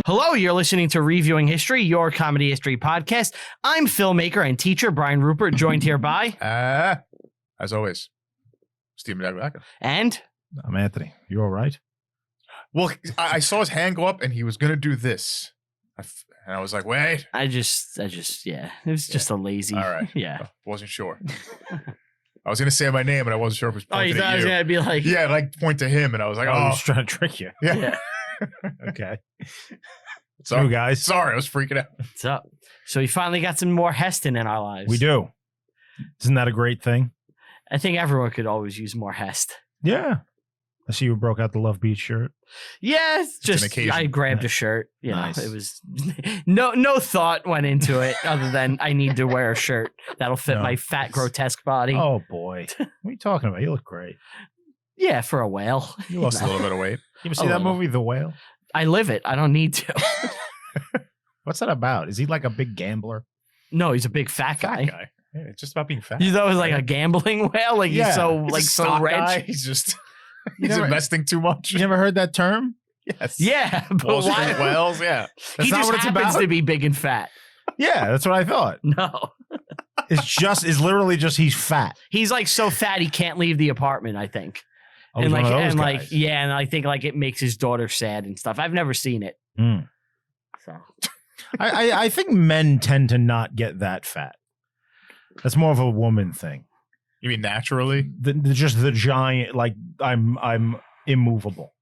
Hello, you're listening to Reviewing History, your comedy history podcast. I'm filmmaker and teacher Brian Rupert, joined here by... as always, Stephen Dagback. And... I'm Anthony. You all right? Well, I saw his hand go up and he was going to do this. And I was like, wait. I just, yeah. It was just a lazy... All right. Yeah. Wasn't sure. I was going to say my name, and I wasn't sure if it was pointing you thought at I was you. going to be like... Yeah, like point to him, and I was like, I was trying to trick you. Yeah. Okay. Sorry, guys. Sorry, I was freaking out. What's up? So we finally got some more Heston in our lives. We do. Isn't that a great thing? I think everyone could always use more Hest. Yeah. I see you broke out the Love Beach shirt. Yeah, it's an just occasion. I grabbed a shirt. You Nice. know, it was no thought went into it other than I need to wear a shirt that'll fit No. my fat, grotesque body. Oh, boy. What are you talking about? You look great. Yeah, for a whale. You lost a little bit of weight. You ever see that movie, The Whale? I live it. I don't need to. What's that about? Is he like a big gambler? No, he's a big fat guy. Yeah, it's just about being fat. You thought it was like a gambling whale? Like Yeah. he's so He's like a so stock rich? guy. He's just he's never- investing too much. You never heard that term? Yes. Yeah, but Wall Street why? Whales, yeah. He not just what it's happens about? to be big and fat. Yeah, that's what I thought. No. It's literally just he's fat. He's like so fat he can't leave the apartment, I think. Oh, he's one of those like guys. yeah, and I think like it makes his daughter sad and stuff. I've never seen it. Mm. So I think men tend to not get that fat. That's more of a woman thing. You mean naturally? Just the giant, like I'm immovable.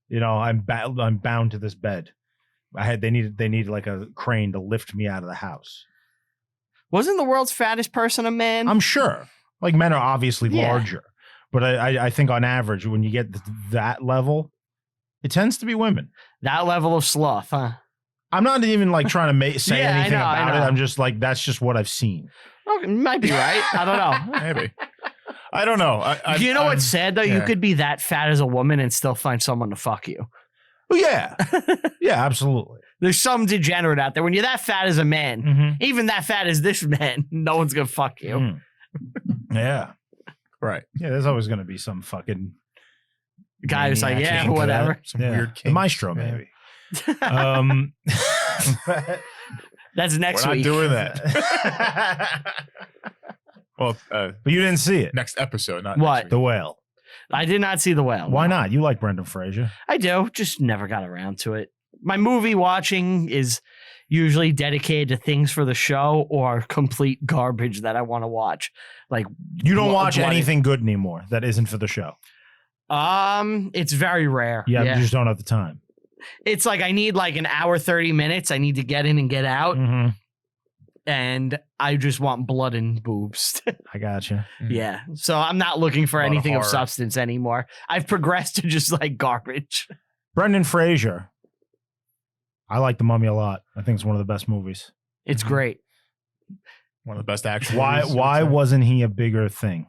You know, I'm bound to this bed. They needed like a crane to lift me out of the house. wasn't the world's fattest person a man? I'm sure. Like men are obviously Yeah. larger, but I think on average, when you get that level, it tends to be women. That level of sloth, huh? I'm not even like trying to say Yeah, I anything know, I about it. know. I'm just like, that's just what I've seen. Oh, you might be right. I don't know. Maybe. I don't know. You know what's sad though? You yeah. could be that fat as a woman and still find someone to fuck you. Well, yeah, yeah, absolutely. There's some degenerate out there. When you're that fat as a man, Mm-hmm. even that fat as this man, no one's gonna fuck you. Mm. Yeah, Right. yeah. There's always going to be some fucking Guy was like, maniac yeah, into whatever. that. Some Yeah. weird The kinks. maestro, Yeah. maybe. That's next We're not week. doing that. Well, But you didn't see it. next episode, not What? next week. The Whale. I did not see The Whale. Why not? You like Brendan Fraser. I do. Just never got around to it. My movie watching is usually dedicated to things for the show or complete garbage that I want to watch. Like You don't watch what- anything good anymore that isn't for the show. It's very rare. Yeah, you just don't have the time. It's like I need like an hour, 30 minutes. I need to get in and get out. Mm-hmm. And I just want blood and boobs. I gotcha. Yeah. So I'm not looking for A lot of anything of horror. substance anymore. I've progressed to just like garbage. Brendan Fraser. I like The Mummy a lot. I think it's one of the best movies. It's Mhm. great. One of the best action Why movies, why I would say. wasn't he a bigger thing?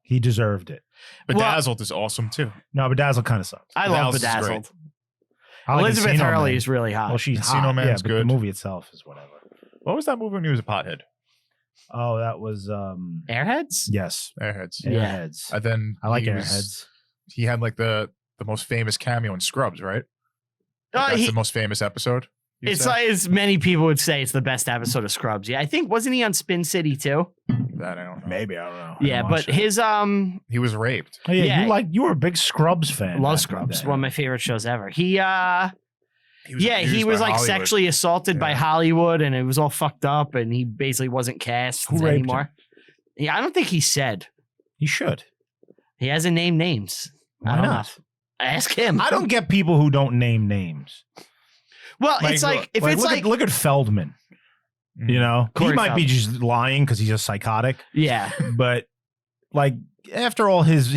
He deserved it. Bedazzled is awesome too. No, Bedazzled kind of sucks. I love Bedazzled's great. Bedazzled. I like Elizabeth Encino Hurley Man. is really hot. Well, she's Encino hot. Man's but good. The movie itself is whatever. What was that movie when he was a pothead? Oh, that was Airheads? yes, Airheads. Yeah. Airheads. And then I like he was- Airheads. He had like the most famous cameo in Scrubs, right? Like, that's He- the most famous episode. you'd It's say? like as many people would say it's the best episode of Scrubs. Yeah, I think wasn't he on Spin City too? that I don't know. Maybe I don't know. I Yeah, didn't but watch it. his He was raped. Oh, yeah, yeah. you were a big Scrubs fan. Love back in the Scrubs, day. one of my favorite shows ever. He was He abused was by like Hollywood. sexually assaulted by Yeah. Hollywood, and it was all fucked up, and he basically wasn't cast Who raped anymore. Yeah, I don't think he said. You should. He hasn't named names. Why I don't not? know. Ask him. I don't get people who don't name names. Well, it's like if it's like look at Feldman. Mhm. You know, Corey he might be Feldman. just lying because he's a psychotic. yeah, But like after all his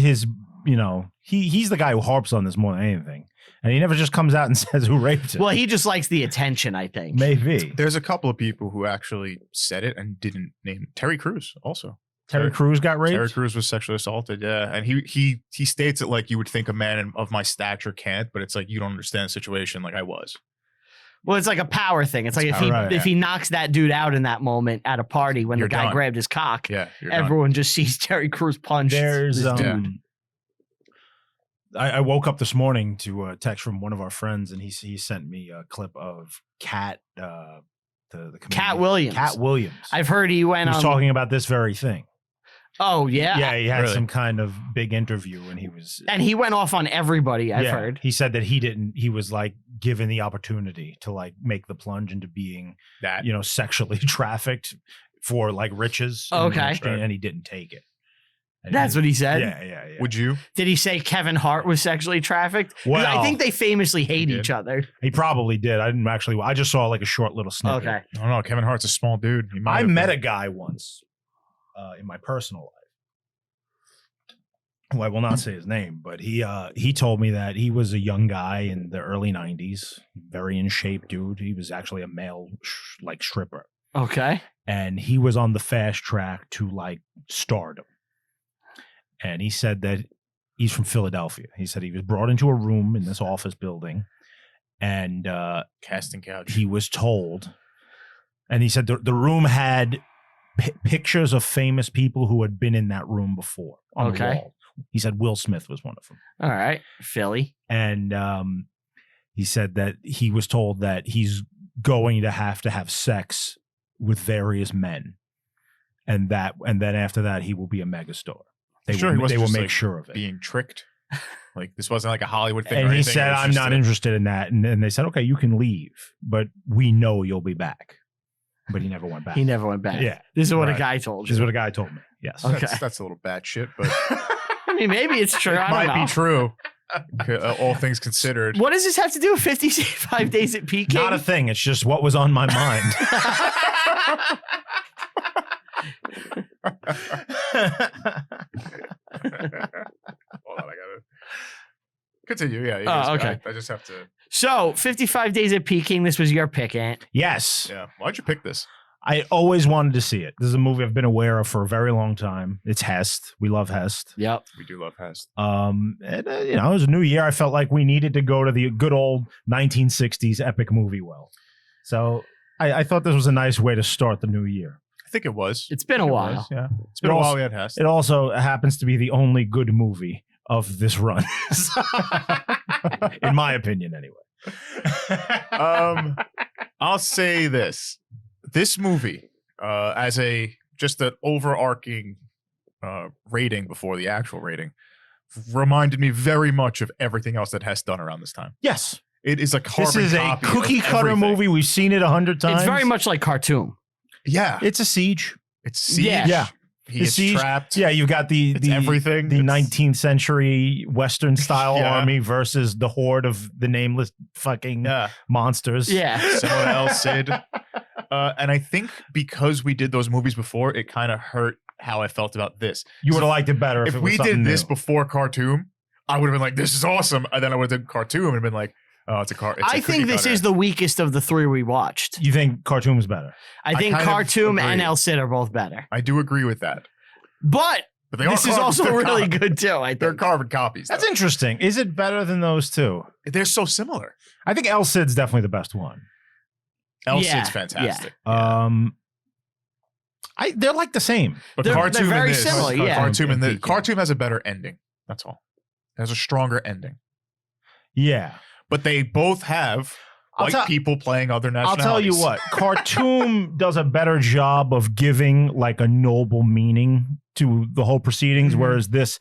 you know, he's the guy who harps on this more than anything, and he never just comes out and says who raped him. well, he just likes the attention. I think. Maybe There's a couple of people who actually said it and didn't name Terry Crews also. Terry Crews got raped. Terry Crews was sexually assaulted, yeah. And he states it like you would think a man of my stature can't, but it's like you don't understand the situation like I was. Well, it's like a power thing. It's like if he Right. if he knocks that dude out in that moment at a party when You're the guy done. grabbed his cock, Yeah. You're done. everyone just sees Terry Crews punch. There's this dude. I woke up this morning to a text from one of our friends, and he sent me a clip of Cat, the Cat Williams. Cat Williams. I've heard he went He was on. talking about this very thing. Oh yeah, Yeah, he had Really? some kind of big interview, and he was. and he went off on everybody. I've Yeah, heard. he said that he was like given the opportunity to like make the plunge into being, That sexually trafficked for like riches. Okay. And he didn't take it. And That's what he said. Yeah. would you? Did he say Kevin Hart was sexually trafficked? 'Cause Well, I think they famously hate He did. each other. He probably did. I didn't actually. I just saw like a short little snippet. Okay. I don't know. Kevin Hart's a small dude. He might I have met been. a guy once in my personal life. Well, I will not say his name, but he told me that he was a young guy in the early 90s, very in shape dude. He was actually a male like stripper, Okay. and he was on the fast track to like stardom. And he said that he's from Philadelphia. He said he was brought into a room in this office building, and Casting couch. he was told, and he said the room had pictures of famous people who had been in that room before on the Okay. wall. He said Will Smith was one of them. All right. Philly. And he said that he was told that he's going to have sex with various men, and then after that he will be a megastar. They Sure, will, he wasn't they will just, make like, sure of it. being tricked. Like this wasn't like a Hollywood thing. And or he anything. said, It was "I'm just not a- interested in that." And they said, "Okay, you can leave, but we know you'll be back." But he never went back. He never went back. Yeah, This is what a Right. guy told this is you. what a guy told me. Yes. Okay. That's a little bad shit, but I mean, maybe it's true. I might don't know. be true. All things considered. What does this have to do with 55 Days at Peking? Not a thing. It's just what was on my mind. Hold on, I gotta continue. Yeah. you Oh, guys- okay. I just have to. So, 55 Days at Peking, this was your pick, Ant. Yes. Yeah. Why'd you pick this? I always wanted to see it. This is a movie I've been aware of for a very long time. It's Hest. We love Hest. Yep. We do love Hest. And, it was a new year. I felt like we needed to go to the good old 1960s epic movie well. So I thought this was a nice way to start the new year. I think it was. It's been a It while. was, yeah. It's been It a while also- we had Hest. It also happens to be the only good movie of this run. In my opinion, anyway. I'll say this. This movie, as just an overarching rating before the actual rating, reminded me very much of everything else that Hess done around this time. Yes. It is a This carbon is a copy of cookie cutter everything. movie. We've seen it 100 times. It's very much like Khartoum. Yeah. It's a siege. It's Siege. Yeah. Yeah. He The gets Siege- trapped. Yeah, you've got the everything. the It's- 19th century Western style Yeah. army versus the horde of the nameless fucking Yeah. monsters. Yeah. Similar to El Cid. And I think because we did those movies before, it kind of hurt how I felt about this. You would have liked it better if, If it was we something did this new. before Khartoum, I would have been like, this is awesome. And then I would have done Khartoum and been like, oh, it's a car. I think this is the weakest of the three we watched. You think Khartoum is better? I I think kind of Khartoum and agree. El Cid are both better. I do agree with that. But But they this are is carbon- also they're really carbon- good too, I They're think. carbon copies. That's though. interesting. Is it better than those two? They're so similar. I think El Cid's definitely the best one. El Yeah, Cid's fantastic. They're like the same. But they're Khartoum very and this, similar, yeah. Khartoum and Peking. Khartoum has a better ending. That's all. It has a stronger ending. Yeah. But they both have I'll white tell- people playing other I'll nationalities. tell you what, Khartoum does a better job of giving like a noble meaning to the whole proceedings, Mhm. whereas this,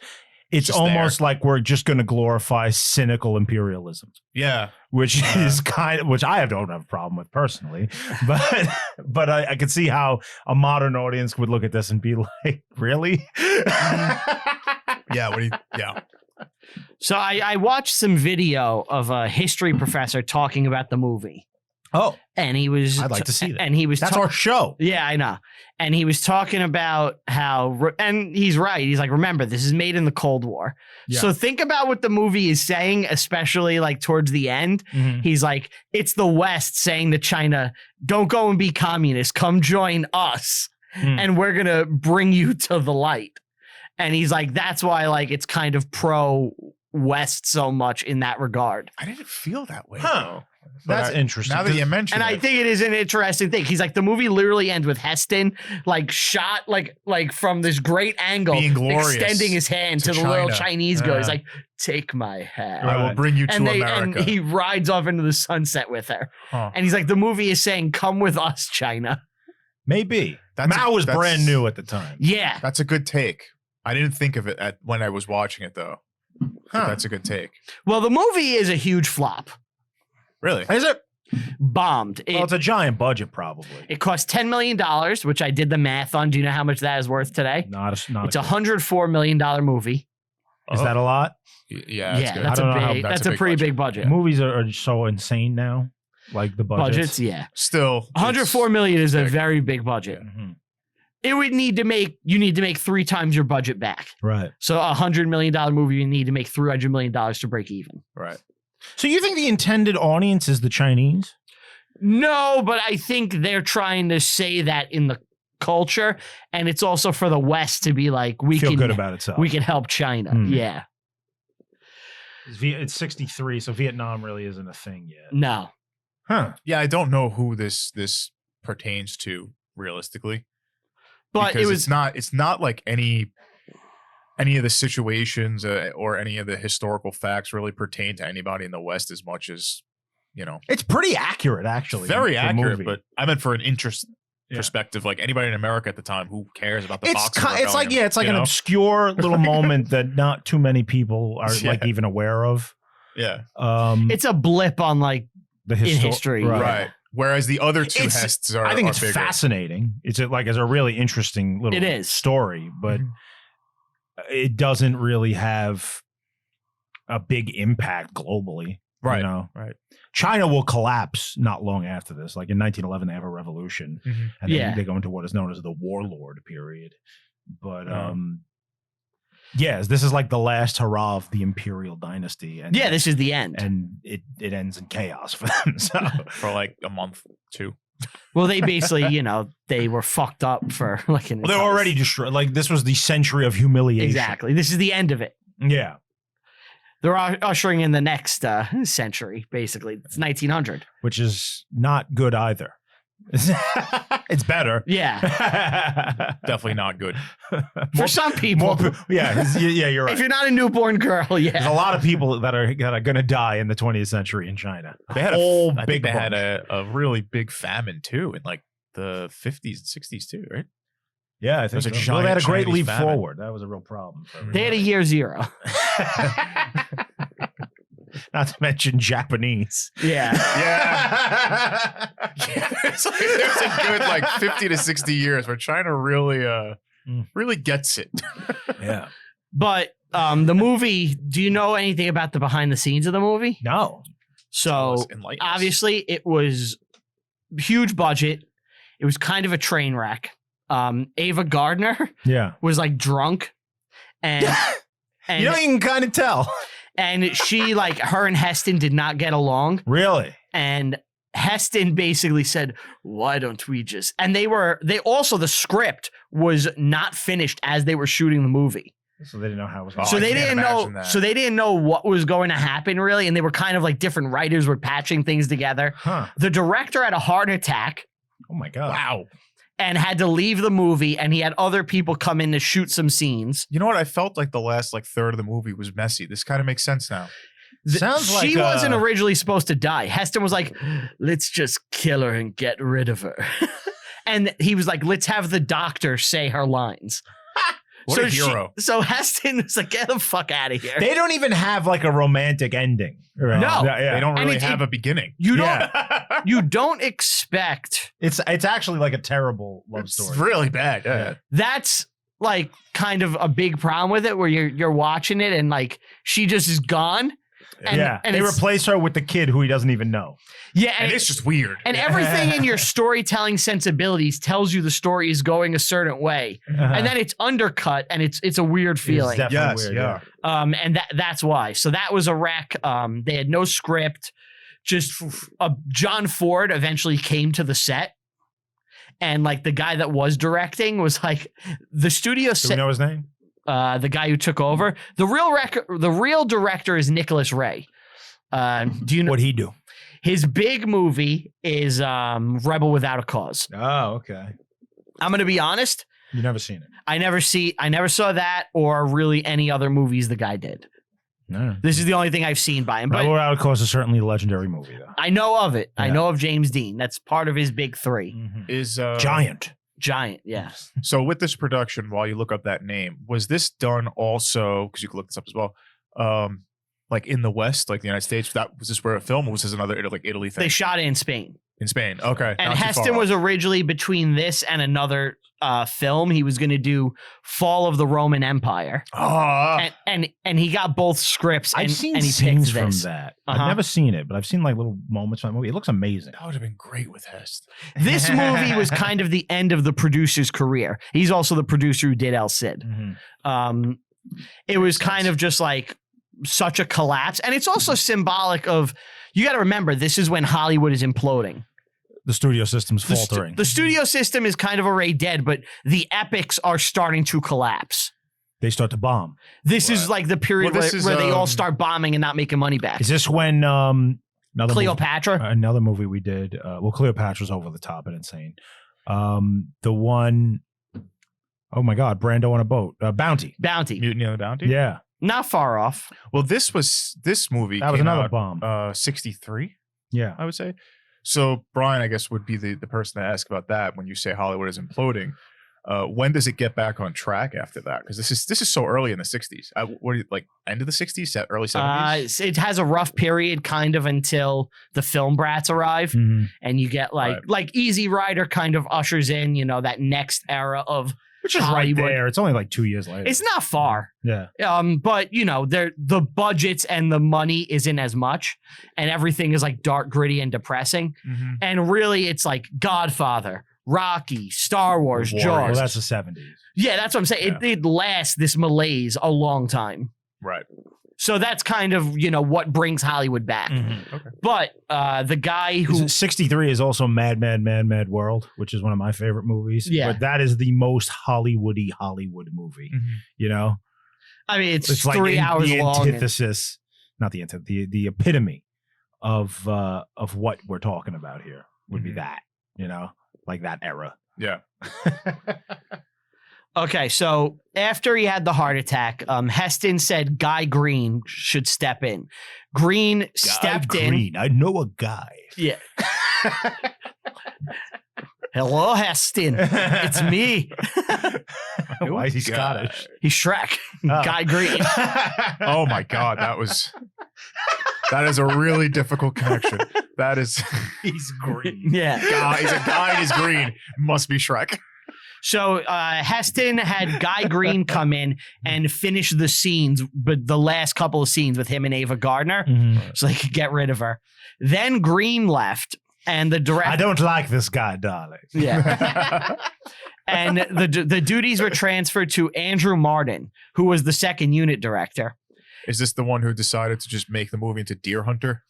it's Just almost like we're just going to glorify cynical imperialism, Yeah. which is which I don't have a problem with personally, but I can see how a modern audience would look at this and be like, really? Yeah. Yeah. So I watched some video of a history professor talking about the movie. Oh, And he was I'd like to see that. And he was that's our show. Yeah, I know. And he was talking about how, and he's right. He's like, remember, this is made in the Cold War. Yeah. So think about what the movie is saying, especially like towards the end. Mhm. He's like, it's the West saying to China, don't go and be communist. Come join us. Mm. And we're going to bring you to the light. And he's like, that's why like it's kind of pro West so much in that regard. I didn't feel that way. Huh. Though. That's interesting. Now that you mention And it, I think it is an interesting thing. He's like, the movie literally ends with Heston like shot like from this great angle, Being glorious extending his hand to to the little China. Chinese girl. He's like, take my hand. I will bring you to And America. he rides off into the sunset with her. Huh. And he's like, the movie is saying, come with us, China. Maybe. That's Mao was that's- brand new at the time. Yeah. That's a good take. I didn't think of it when I was watching it though. But that's a good take. Well, the movie is a huge flop. Really? Is it? Bombed. Well, it's a giant budget, probably. It cost $10 million, which I did the math on. Do you know how much that is worth today? Not It's a $104 million movie. Is that a lot? Yeah, that's good. that's I don't know how- that's a pretty big budget. Movies are so insane now. Like the Budgets, yeah. Still, 104 million is a big. very big budget. Mhm. It would need to make 3 times your budget back. Right. So $100 million movie, you need to make $300 million to break even. right. So you think the intended audience is the Chinese? No, but I think they're trying to say that in the culture, and it's also for the West to be like, we Feel can good about itself. we can help China. Hmm. Yeah. It's 63, so Vietnam really isn't a thing yet. No. Huh. Yeah, I don't know who this pertains to realistically. But Because it was it's not like any of the situations or any of the historical facts really pertain to anybody in the West as much as, It's pretty accurate, actually. very the accurate, movie. but I meant for an interest Yeah. perspective, like anybody in America at the time, who cares about the it's Boxing it's like Rebellion, it's like you an know? obscure little moment that not too many people are Yeah. like even aware of. Yeah. it's a blip on like The in history. right. Right. Whereas the other two It's- Hests are I think are it's bigger. fascinating. It's a really interesting little It is. story, but it doesn't really have a big impact globally. Right. You know? Right. China will collapse not long after this. Like in 1911, they have a revolution, Mhm. and then Yeah. they go into what is known as the warlord period. But Oh. yes, this is like the last hurrah of the imperial dynasty, and Yeah, this is the end. and it ends in chaos for them. So For like a month, 2. Well, they basically, they were fucked up for like an well, they're already destroyed. Like this was the century of humiliation. Exactly. This is the end of it. Yeah. They're ushering in the next century, basically. It's 1900. Which is not good either. It's better. Yeah. Definitely not good. For some people. Yeah, you're right. If you're not a newborn girl, There's yeah. a lot of people that are going to die in the 20th century in China. They had whole I big think they had bunch. a really big famine too in like the 50s and 60s too, right? Yeah, I There's think a so. Well, they had a giant great Chinese leap famine. forward. That was a real problem. For They had a year zero. Not to mention Japanese. Yeah. Yeah. It's like, there's a good like 50 to 60 years where China really gets it. Yeah. But the movie, do you know anything about the behind the scenes of the movie? No. So Enlighten us. obviously it was huge budget. It was kind of a train wreck. Ava Gardner Yeah. was like drunk and You know, you can kind of tell. and she like her and Heston did not get along. Really? And Heston basically said, why don't we just, and they also, the script was not finished as they were shooting the movie. So they didn't know how it was Oh, going So I they can't didn't know, imagine that. so they didn't know what was going to happen really. And they were kind of like different writers were patching things together. Huh. The director had a heart attack Oh my God. Wow. and had to leave the movie, and he had other people come in to shoot some scenes. You know what? I felt like the last like third of the movie was messy. This kind of makes sense now. Sounds like she uh, wasn't originally supposed to die. Heston was like, let's just kill her and get rid of her. And he was like, let's have the doctor say her lines. What a hero. So Heston was like, get the fuck out of here. They don't even have like a romantic ending. Right? No. Yeah. They don't And really it- have a beginning. You don't Yeah. you don't expect It's actually like a terrible love It's story. really bad. Yeah. that's like kind of a big problem with it where you're watching it and like she just is gone. And, yeah. and They it's- replace her with the kid who he doesn't even know. yeah, And it's just weird. and everything in your storytelling sensibilities tells you the story is going a certain way, and then it's undercut, and it's a weird feeling. definitely Yes, weird, yeah. And that's why. So that was a wreck. They had no script. Just John Ford eventually came to the set, and like the guy that was directing was like the studio Do we set. know his name? The guy who took over. The real director is Nicholas Ray. Do you know What'd he do? his big movie is Rebel Without a Cause? Oh, okay. I'm going to be honest. You never seen it? I never saw that or really any other movies the guy did. No. This is the only thing I've seen by him. But Rebel Without a Cause is certainly a legendary movie, though. I know of it. I Yeah. know of James Dean. That's part of his big three. Is Giant. Giant, yeah. So with this production, while you look up that name, was this done also, because you can look this up as well, like in the West, like the United States? Was this where a film, or was this another like Italy thing? They shot it in Spain. In Spain, okay. And not too far Heston off. was originally between this and another film. He was going to do Fall of the Roman Empire. And he got both scripts. And, I've seen and he scenes picked from this. that. Uh-huh. I've never seen it, but I've seen like little moments from that movie. It looks amazing. That would have been great with Hest. This movie was kind of the end of the producer's career. He's also the producer who did El Cid. It was kind of just like such a collapse. And it's also symbolic of, you got to remember, this is when Hollywood is imploding. The studio system's faltering. The studio system is kind of already dead, but the epics are starting to collapse. They start to bomb. This is like the period Well, this is, where they all start bombing and not making money back. Is this when another Cleopatra? Movie, another movie we did? Well, Cleopatra's over the top and insane. The one, oh my God, Brando on a boat, Bounty. Bounty. Mutiny on the Bounty? Yeah, Not far off. Well, this movie that was came another out, bomb. 63, Yeah, I would say. So Brian, I guess, would be the person to ask about that when you say Hollywood is imploding. When does it get back on track after that? Because this is so early in the 60s. What do you, like end of the 60s, early 70s? It has a rough period kind of until the film brats arrive. And you get like Easy Rider kind of ushers in, that next era of which is Hollywood. right there. It's only like 2 years later. It's not far. Yeah. But the budgets and the money isn't as much, and everything is like dark, gritty, and depressing. And really, it's like Godfather, Rocky, Star Wars, Warriors. Jaws. Well, that's the 70s. Yeah, that's what I'm saying. Yeah. It lasts this malaise a long time. Right. So that's kind of, what brings Hollywood back. Okay. But the guy who 63 is also Mad World, which is one of my favorite movies. Yeah. But that is the most Hollywood movie. I mean, it's like 3 hours the long. antithesis, not the antithesis, the epitome of what we're talking about here would be that, like that era. Yeah. Okay, so after he had the heart attack, Heston said Guy Green should step in. Green stepped in. I know a guy. Yeah. Hello, Heston. It's me. Why is he Scottish? He's Shrek. Oh. Guy Green. Oh my God, that is a really difficult connection. That is, He's green. Yeah. he's a guy and he's green. Must be Shrek. So Heston had Guy Green come in and finish the scenes, but the last couple of scenes with him and Ava Gardner, so they could get rid of her. Then Green left, and the director. I don't like this guy, darling. Yeah. And the duties were transferred to Andrew Martin, who was the second unit director. Is this the one who decided to just make the movie into Deer Hunter?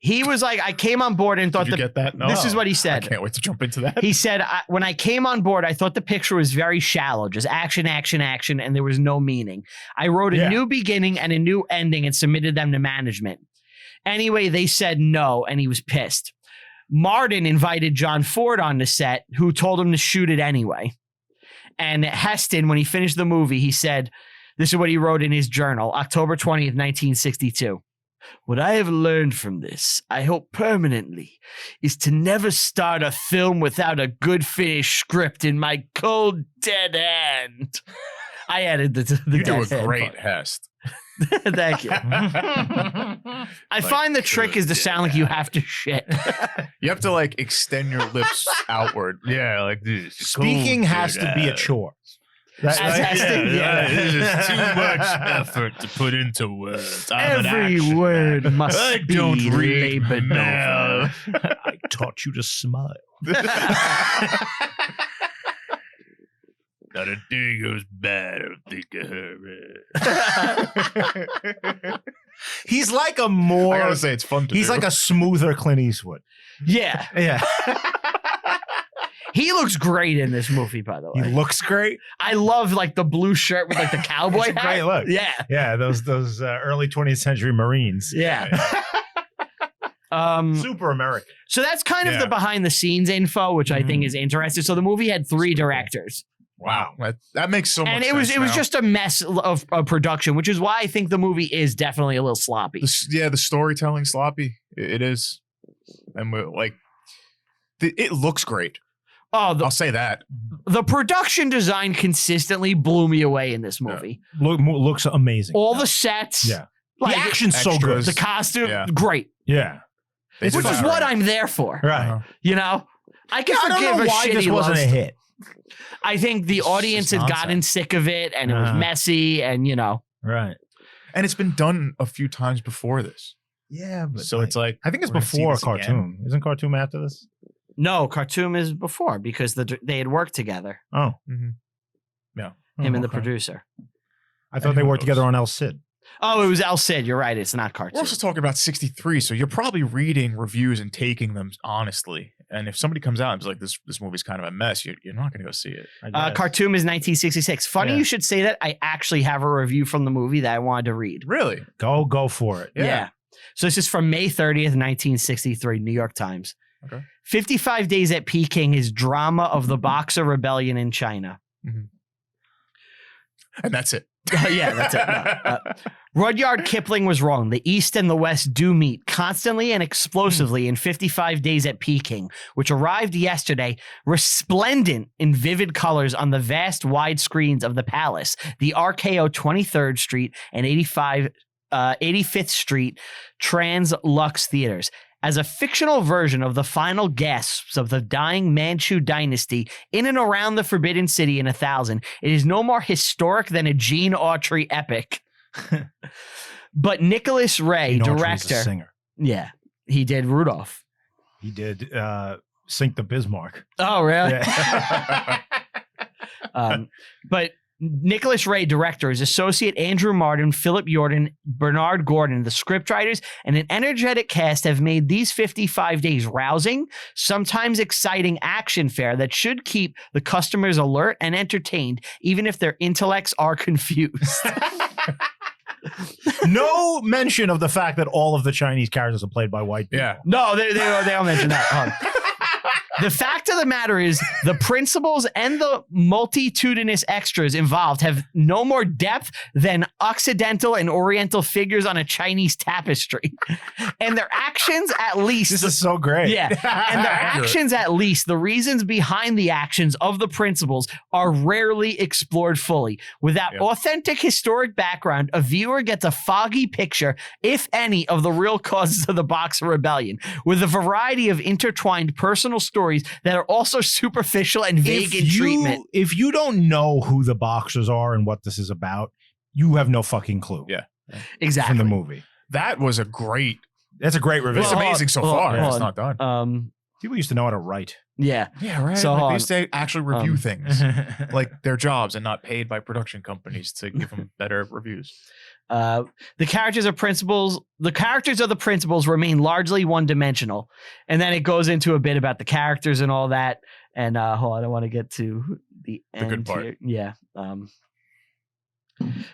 He was like, I came on board and thought Did you get that? No. This is what he I said. can't wait to jump into that. He said, when I came on board, I thought the picture was very shallow, just action, action, action, and there was no meaning. I wrote a new beginning and a new ending and submitted them to management. Anyway, they said no, and he was pissed. Martin invited John Ford on the set, who told him to shoot it anyway. And Heston, when he finished the movie, he said, this is what he wrote in his journal, October 20th, 1962. What I have learned from this, I hope permanently, is to never start a film without a good finished script in my cold, dead hand. I added the You do dead a hand great part. Hest. Thank you. I find the trick is to sound like you have to shit. You have to like extend your lips outward. Yeah, like this. Speaking has to be a chore. As Heston, yeah. This is too much effort to put into words. I'm an Every action word man. must I be don't read labored mail. over. I taught you to smile. Not a day goes bad, I don't think of her. He's like a I more. gotta say, it's fun to He's do. like a smoother Clint Eastwood. Yeah. Yeah. He looks great in this movie, by the He way. looks great. I love like the blue shirt with like the cowboy It's a hat. great look. Yeah. Yeah, those early 20th century Marines. Yeah. Super American. So that's kind of Yeah. the behind the scenes info, which I think is interesting. So the movie had 3 directors. Wow, that makes so much And sense. it was now. just a mess of production, which is why I think the movie is definitely a little sloppy. the storytelling sloppy. It is, and it looks great. Oh, I'll say that. the production design consistently blew me away in this movie. Looks amazing. All the sets, Yeah. like The action's so good. extras. the costume, Yeah. great. Yeah. They Which did is that what right. I'm there for. Right. Uh-huh. You know, I can I don't forgive know a why shitty this wasn't a love. hit. I think the It's audience just had gotten nonsense. sick of it, and it was Uh-huh. messy, and Right. And it's been done a few times before this, Yeah, but so it's like I think it's we're gonna see before this again. Cartoon. Isn't Cartoon after this? no, Khartoum is before because they had worked together, Oh. Mhm. him and the okay. producer. I thought they Who worked knows? together on El Cid. Oh, it was El Cid. You're right. It's not We're Khartoum. also talking about 63, so you're probably reading reviews and taking them honestly. And if somebody comes out and is like, this movie's kind of a mess, you're not going to go see it. I guess. Khartoum is 1966. Funny Yeah. you should say that. I actually have a review from the movie that I wanted to read. Really? Go for it. Yeah. So this is from May 30th, 1963, New York Times. Okay. 55 Days at Peking is drama of the Boxer Rebellion in China. And that's it. Yeah, that's it. No. Rudyard Kipling was wrong. The East and the West do meet constantly and explosively in 55 Days at Peking, which arrived yesterday, resplendent in vivid colors on the vast wide screens of the Palace, the RKO 23rd Street and 85th Street Trans Lux Theaters. As a fictional version of the final gasps of the dying Manchu dynasty in and around the Forbidden City in 1000, it is no more historic than a Gene Autry epic. But Nicholas Ray, Gene Autry's a director, singer. yeah, he did Rudolph. He did Sink the Bismarck. Oh, really? Yeah. But Nicholas Ray, director, is associate Andrew Martin, Philip Yordan, Bernard Gordon. The scriptwriters and an energetic cast have made these 55 days rousing, sometimes exciting action fare that should keep the customers alert and entertained, even if their intellects are confused. No mention of the fact that all of the Chinese characters are played by white people. Yeah. No, they all mention that. The fact of the matter is the principals and the multitudinous extras involved have no more depth than Occidental and Oriental figures on a Chinese tapestry. And their actions, at least... This is so great. Yeah, and their actions, at least, the reasons behind the actions of the principals are rarely explored fully. Without authentic historic background, a viewer gets a foggy picture, if any, of the real causes of the Boxer Rebellion, with a variety of intertwined personal stories that are also superficial and vague in treatment. If you don't know who the Boxers are and what this is about, you have no fucking clue. Yeah. Exactly. From the movie. That was a great. That's a great review. It's amazing so far. hold It's on. not done. People used to know how to write. Yeah. Yeah, right. So Like, hold they used to actually review things Like, like their jobs and not paid by production companies to give them better reviews. The characters of the principals remain largely one-dimensional, and then it goes into a bit about the characters and all that. And hold on, I want to get to the end good part. here. Yeah.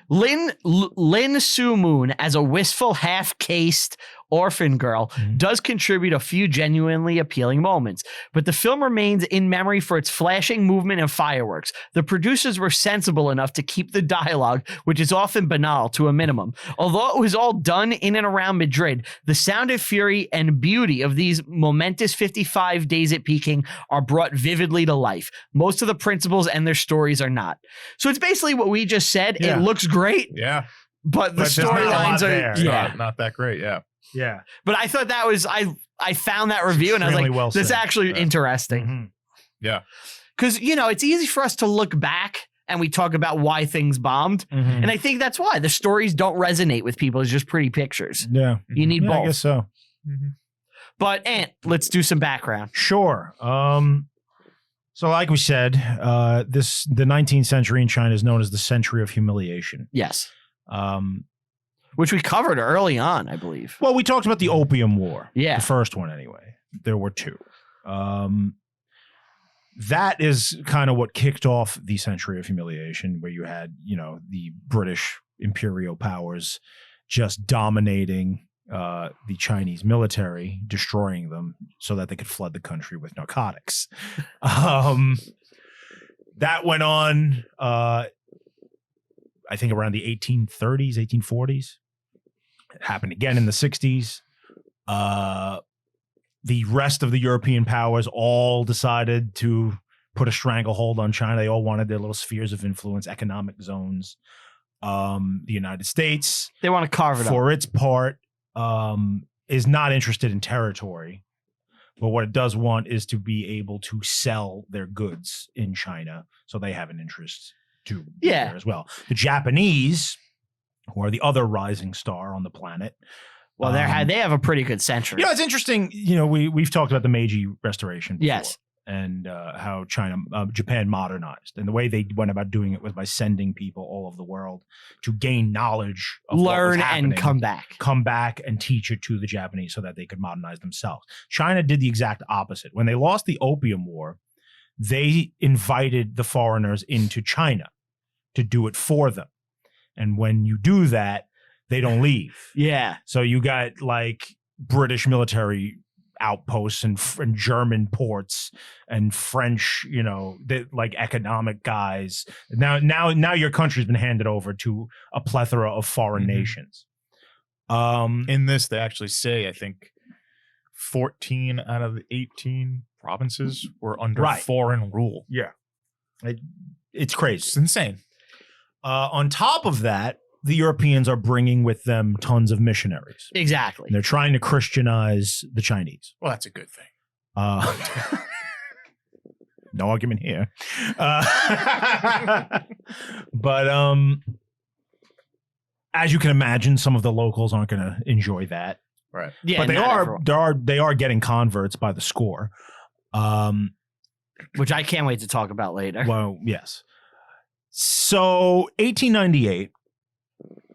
Lin Su Moon, as a wistful, half-cased orphan girl, does contribute a few genuinely appealing moments, but the film remains in memory for its flashing movement and fireworks. The producers were sensible enough to keep the dialogue, which is often banal, to a minimum. Although it was all done in and around Madrid, the sound of fury and beauty of these momentous 55 days at Peking are brought vividly to life. Most of the principals and their stories are not. So it's basically what we just said. Yeah. It looks great, Yeah. but the But there's not a lot storylines are there. Not that great. Yeah. yeah. But I thought that was I found that review and I was like, extremely well this is said. actually Yeah. interesting. Mhm. Yeah. Because, it's easy for us to look back and we talk about why things bombed. Mhm. And I think that's why the stories don't resonate with people. It's just pretty pictures. Yeah. You need Yeah, I both. guess so. But Ant, let's do some background. Sure. So like we said, the 19th century in China is known as the century of humiliation. Yes. Um, Which we covered early on, I believe. well, we talked about the Opium War. Yeah. The first one, anyway. There were two. That is kind of what kicked off the century of humiliation, where you had, the British imperial powers just dominating the Chinese military, destroying them so that they could flood the country with narcotics. That went on, I think, around the 1830s, 1840s. It happened again in the 60s. The rest of the European powers all decided to put a stranglehold on China. They all wanted their little spheres of influence, economic zones. The United States, They want to carve it up. for its part, is not interested in territory. But what it does want is to be able to sell their goods in China. So they have an interest to be Yeah. there as well. The Japanese, who are the other rising star on the planet. Well, they have a pretty good century. You know, it's interesting. You know, we've talked about the Meiji Restoration before, Yes. and how Japan modernized. And the way they went about doing it was by sending people all over the world to gain knowledge of what was Learn happening, and come back. and teach it to the Japanese so that they could modernize themselves. China did the exact opposite. When they lost the Opium War, they invited the foreigners into China to do it for them. And when you do that, they don't leave. Yeah. So you got like British military outposts and German ports and French, you know, like economic guys. Now your country's been handed over to a plethora of foreign nations. In this, they actually say, I think, 14 out of the 18 provinces were under foreign rule. Yeah. It's crazy. It's insane. On top of that, the Europeans are bringing with them tons of missionaries. Exactly. And they're trying to Christianize the Chinese. Well, that's a good thing. No argument here. But as you can imagine, some of the locals aren't going to enjoy that. Right. Yeah. But not they are getting converts by the score. which I can't wait to talk about later. Well, yes. So 1898,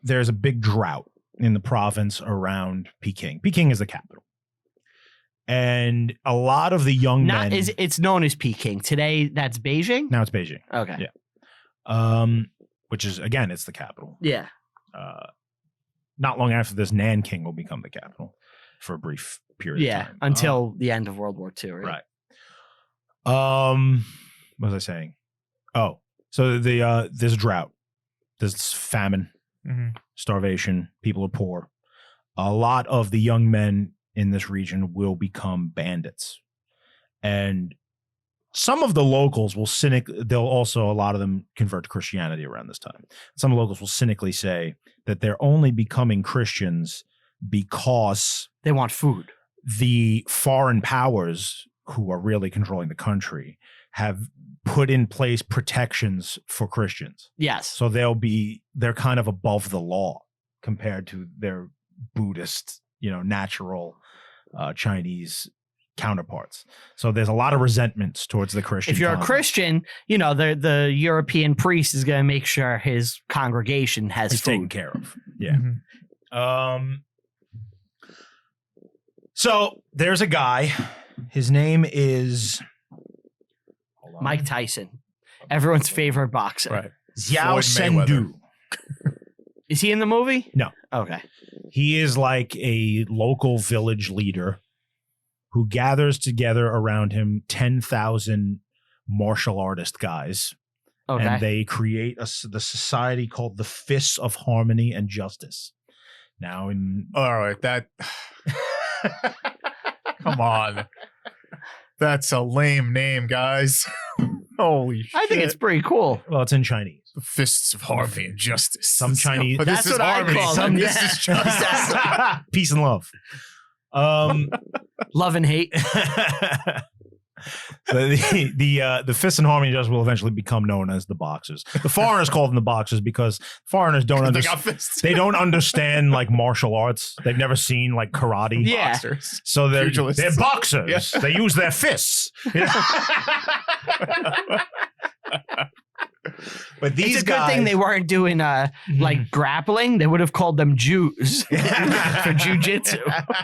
there's a big drought in the province around Peking. Peking is the capital. And a lot of the young men... It's known as Peking. Today, that's Beijing? Now it's Beijing. Okay. Yeah. Which is, again, it's the capital. Yeah. Not long after this, Nanking will become the capital for a brief period of time. Until the end of World War II, right? What was I saying? Oh, so there's a drought. There's famine, starvation. People are poor. A lot of the young men in this region will become bandits. And some of the locals will they'll also, a lot of them convert to Christianity around this time. Some locals will cynically say that they're only becoming Christians because they want food. The foreign powers who are really controlling the country have put in place protections for Christians. Yes. So they're kind of above the law compared to their Buddhist, natural Chinese counterparts. So there's a lot of resentments towards the Christian. If you're convert. a Christian, the European priest is going to make sure his congregation has It's food taken care of. Yeah. So there's a guy. His name is Mike Tyson, everyone's favorite boxer. Right. Xiao Floyd Sendu. Is he in the movie? No. Okay. He is like a local village leader who gathers together around him 10,000 martial artist guys. Okay. And they create the society called the Fists of Harmony and Justice. Now, all right, that come on, that's a lame name, guys. Holy shit! I think it's pretty cool. Well, it's in Chinese. The Fists of Harmony and Justice. Some Chinese. But That's what I call them. This is justice. Peace and love. Love and hate. The Fists and Harmony Justice will eventually become known as the Boxers. The foreigners call them the Boxers because foreigners don't understand. They don't understand like martial arts. They've never seen like karate. Yeah. Boxers. So they're Pugilists. boxers. Yeah. They use their fists. But these It's a guys, good thing they weren't doing like grappling. They would have called them Jews for jujitsu.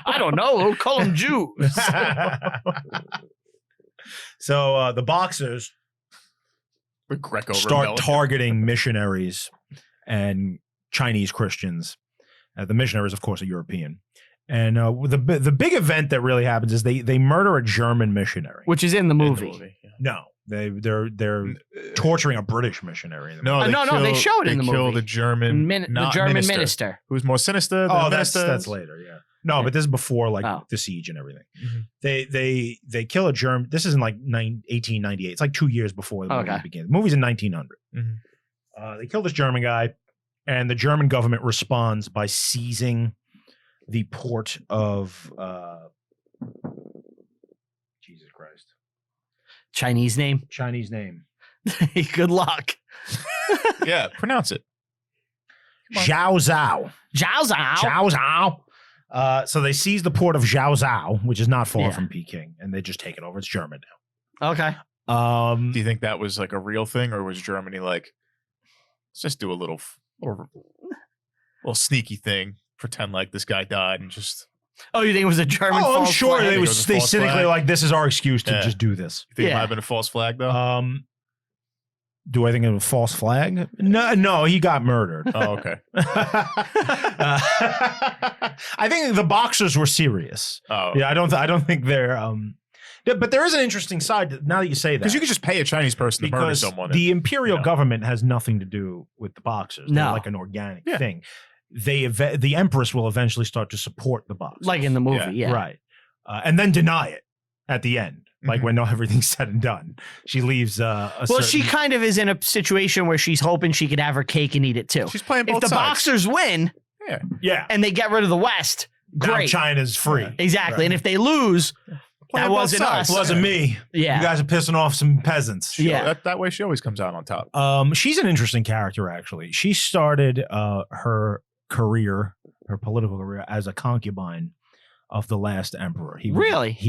I don't know. We'll call them Jews. So the Boxers The Greco start targeting missionaries and Chinese Christians. The missionaries, of course, are European. And the big event that really happens is they murder a German missionary. Which is in the movie. Yeah. No, they're torturing a British missionary. In the movie. No, they show it in the movie. They kill the German minister. who's more sinister. Oh, than that's later. Yeah. No, but this is before the siege and everything. Mm-hmm. They kill a German. This is in like 1898. It's like 2 years before the movie begins. The movie's in 1900. Mm-hmm. They kill this German guy, and the German government responds by seizing the port of Jesus Christ. Chinese name. Good luck. Yeah, pronounce it. Zhao Zhao. So they seize the port of Zhao, which is not far from Peking, and they just take it over. It's German now. Okay. Do you think that was like a real thing, or was Germany like, let's just do a little sneaky thing, pretend like this guy died, and just? Oh, you think it was a German? Oh, I'm sure flag? they cynically like, this is our excuse to just do this. You think it might have been a false flag though? Do I think it was a false flag? No, he got murdered. Oh, okay. I think the boxers were serious. Oh, yeah. I don't think they're. But there is an interesting side now that you say that, because you could just pay a Chinese person to murder someone. The imperial government has nothing to do with the boxers. They're like an organic thing. The empress will eventually start to support the boxers, like in the movie, right, and then deny it at the end. Like when everything's said and done, she leaves. She kind of is in a situation where she's hoping she could have her cake and eat it too. She's playing both sides. If the boxers win, and they get rid of the West, great. Now China's free. Exactly. Right. And if they lose, that wasn't us. It wasn't me. Yeah. You guys are pissing off some peasants. That way she always comes out on top. She's an interesting character, actually. She started her political career, as a concubine of the last emperor.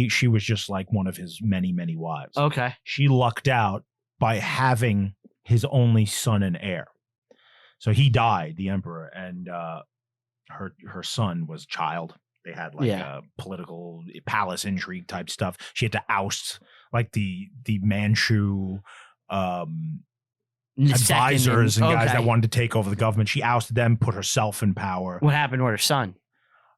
She was just like one of his many, many wives. Okay. She lucked out by having his only son and heir. So he died, the emperor, and her son was a child. They had like a political palace intrigue type stuff. She had to oust like the Manchu advisors and guys that wanted to take over the government. She ousted them, put herself in power. What happened with her son?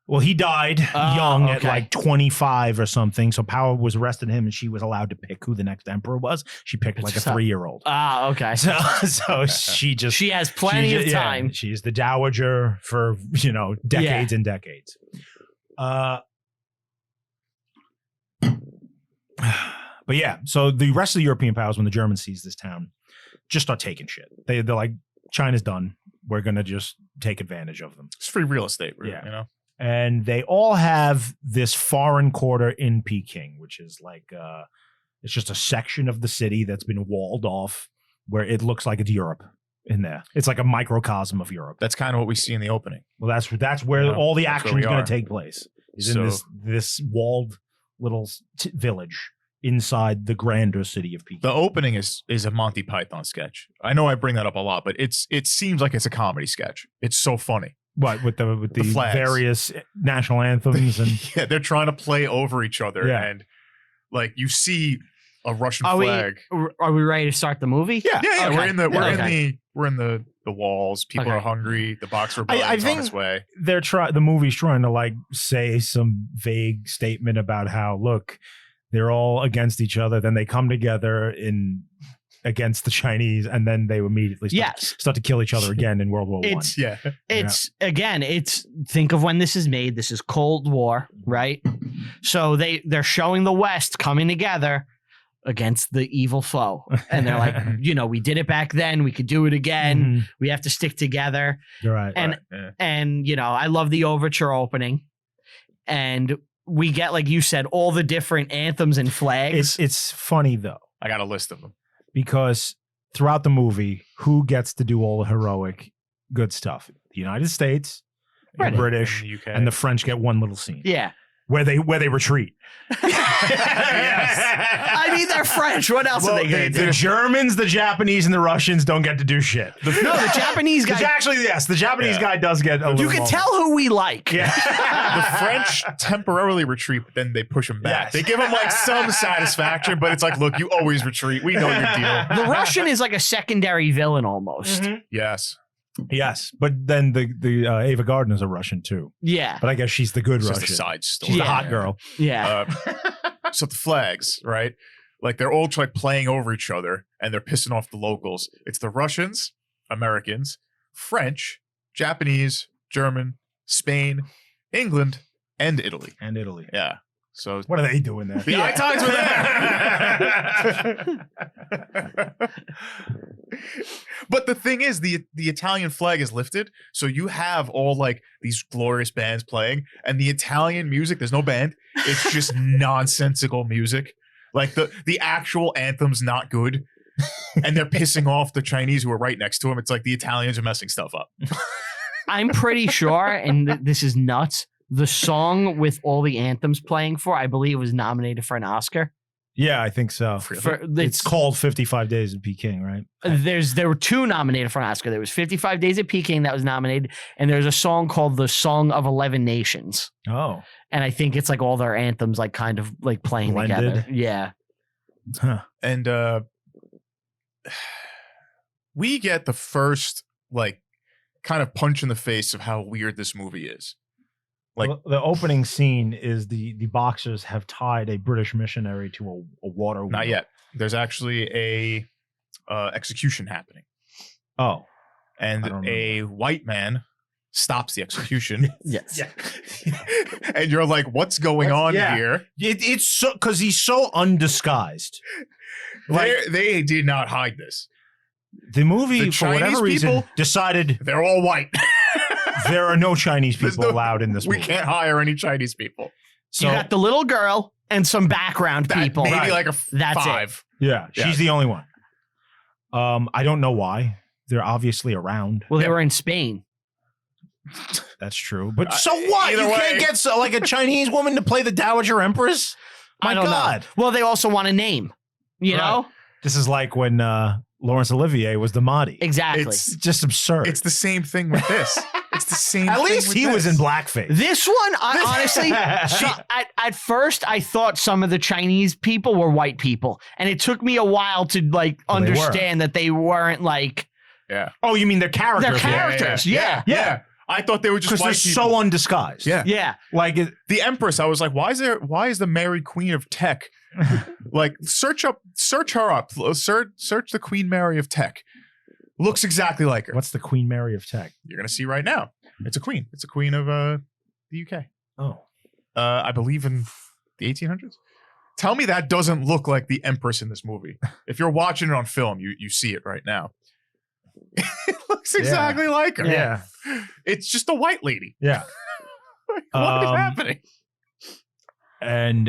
Well, he died young at like 25 or something. So power was vested in him, and she was allowed to pick who the next emperor was. She picked like a 3-year-old. Okay. So she has plenty of time. She's the dowager for decades and decades. But yeah, so the rest of the European powers, when the Germans seize this town, just start taking shit. They're like, China's done. We're gonna just take advantage of them. It's free real estate, really, you know. And they all have this foreign quarter in Peking, which is like it's just a section of the city that's been walled off, where it looks like it's Europe in there. It's like a microcosm of Europe. That's kind of what we see in the opening. Well, that's where all the action is going to take place. Is in this walled little village inside the grander city of Peking. The opening is a Monty Python sketch. I know I bring that up a lot, but it seems like it's a comedy sketch. It's so funny. What with the various national anthems and they're trying to play over each other, and like you see a Russian flag. Are we ready to start the movie? Yeah. Okay. We're in the walls. People are hungry. The boxer is on its way. The movie's trying to like say some vague statement about how they're all against each other. Then they come together against the Chinese, and then they immediately start to kill each other again in World War I. Think of when this is made. This is Cold War, right? So they're showing the West coming together against the evil foe, and they're like, we did it back then. We could do it again. Mm-hmm. We have to stick together. You're right. And I love the overture opening, and we get, like you said, all the different anthems and flags. It's funny though. I got a list of them. Because throughout the movie, who gets to do all the heroic good stuff? The United States, the British, and the UK. And the French get one little scene. Yeah. Where they retreat. Yes. I mean, they're French. What else are they going to do? The Germans, the Japanese, and the Russians don't get to do shit. The Japanese guy. Actually, yes, the Japanese guy does get a little. You can tell who we like. Yeah. The French temporarily retreat, but then they push them back. Yes. They give them like some satisfaction, but it's like, look, you always retreat. We know your deal. The Russian is like a secondary villain almost. Mm-hmm. Yes. Yes, but then the Ava Gardner's a Russian too. Yeah. But I guess she's the good It's Russian. just a side story. She's the Yeah. hot girl. Yeah. So the flags, right? Like they're all like playing over each other and they're pissing off the locals. It's the Russians, Americans, French, Japanese, German, Spain, England, and Italy. And Italy. Yeah. So What are they doing there? the Italians were there. But the thing is, the Italian flag is lifted, so you have all like these glorious bands playing, and the Italian music, there's no band. It's just nonsensical music. Like the actual anthem's not good. And they're pissing off the Chinese who are right next to them. It's like the Italians are messing stuff up. I'm pretty sure, and this is nuts, the song with all the anthems playing for, I believe, was nominated for an Oscar. Yeah, I think so. It's called 55 Days in Peking, right? There were 2 nominated for an Oscar. There was 55 Days at Peking that was nominated, and there's a song called The Song of 11 Nations. Oh. And I think it's like all their anthems like kind of like playing Blended. together. Yeah. Huh. And we get the first like kind of punch in the face of how weird this movie is. Like Well, the opening scene is the boxers have tied a British missionary to a water wheel. not yet. There's actually a execution happening, Oh. and I don't a white man stops the execution. Yes. Yeah. And you're like, what's going on yeah. here? It's so because he's so undisguised. Like They did not hide this. the movie, The for whatever Chinese reason, people- decided They're all white. there are no Chinese There's people no- allowed in this We movie. can't hire any Chinese people. So You got the little girl and some background That people. maybe Right. like a That's it. 5. yeah, Yeah. she's the only one. I don't know why. They're obviously around. Well, they Yeah. were in Spain. That's true. But so what? either You way. can't get like a Chinese woman to play the Dowager Empress? My I don't God. know. Well, they also want a name. You Right. know? This is like when Laurence Olivier was the Mahdi. Exactly. It's just absurd. It's the same thing with this. It's the same At thing least with he was this. in blackface. This one, I honestly, at first, I thought some of the Chinese people were white people, and it took me a while to like Well, they were. understand that they weren't like Yeah. Oh, you mean their characters? their characters. Yeah, Yeah. I thought they were just Because they're white people. so undisguised. Yeah. yeah. Like, The Empress, I was like, why is the Mary Queen of Tech? Like, search her up, search the Queen Mary of Tech. Looks exactly like her. what's the Queen Mary of Tech? You're gonna see right now. It's a queen. It's a queen of the UK. Oh. I believe in the 1800s. Tell me that doesn't look like the Empress in this movie. If you're watching it on film, you see it right now. It looks exactly like her. Yeah. It's just a white lady. Yeah. What is happening? And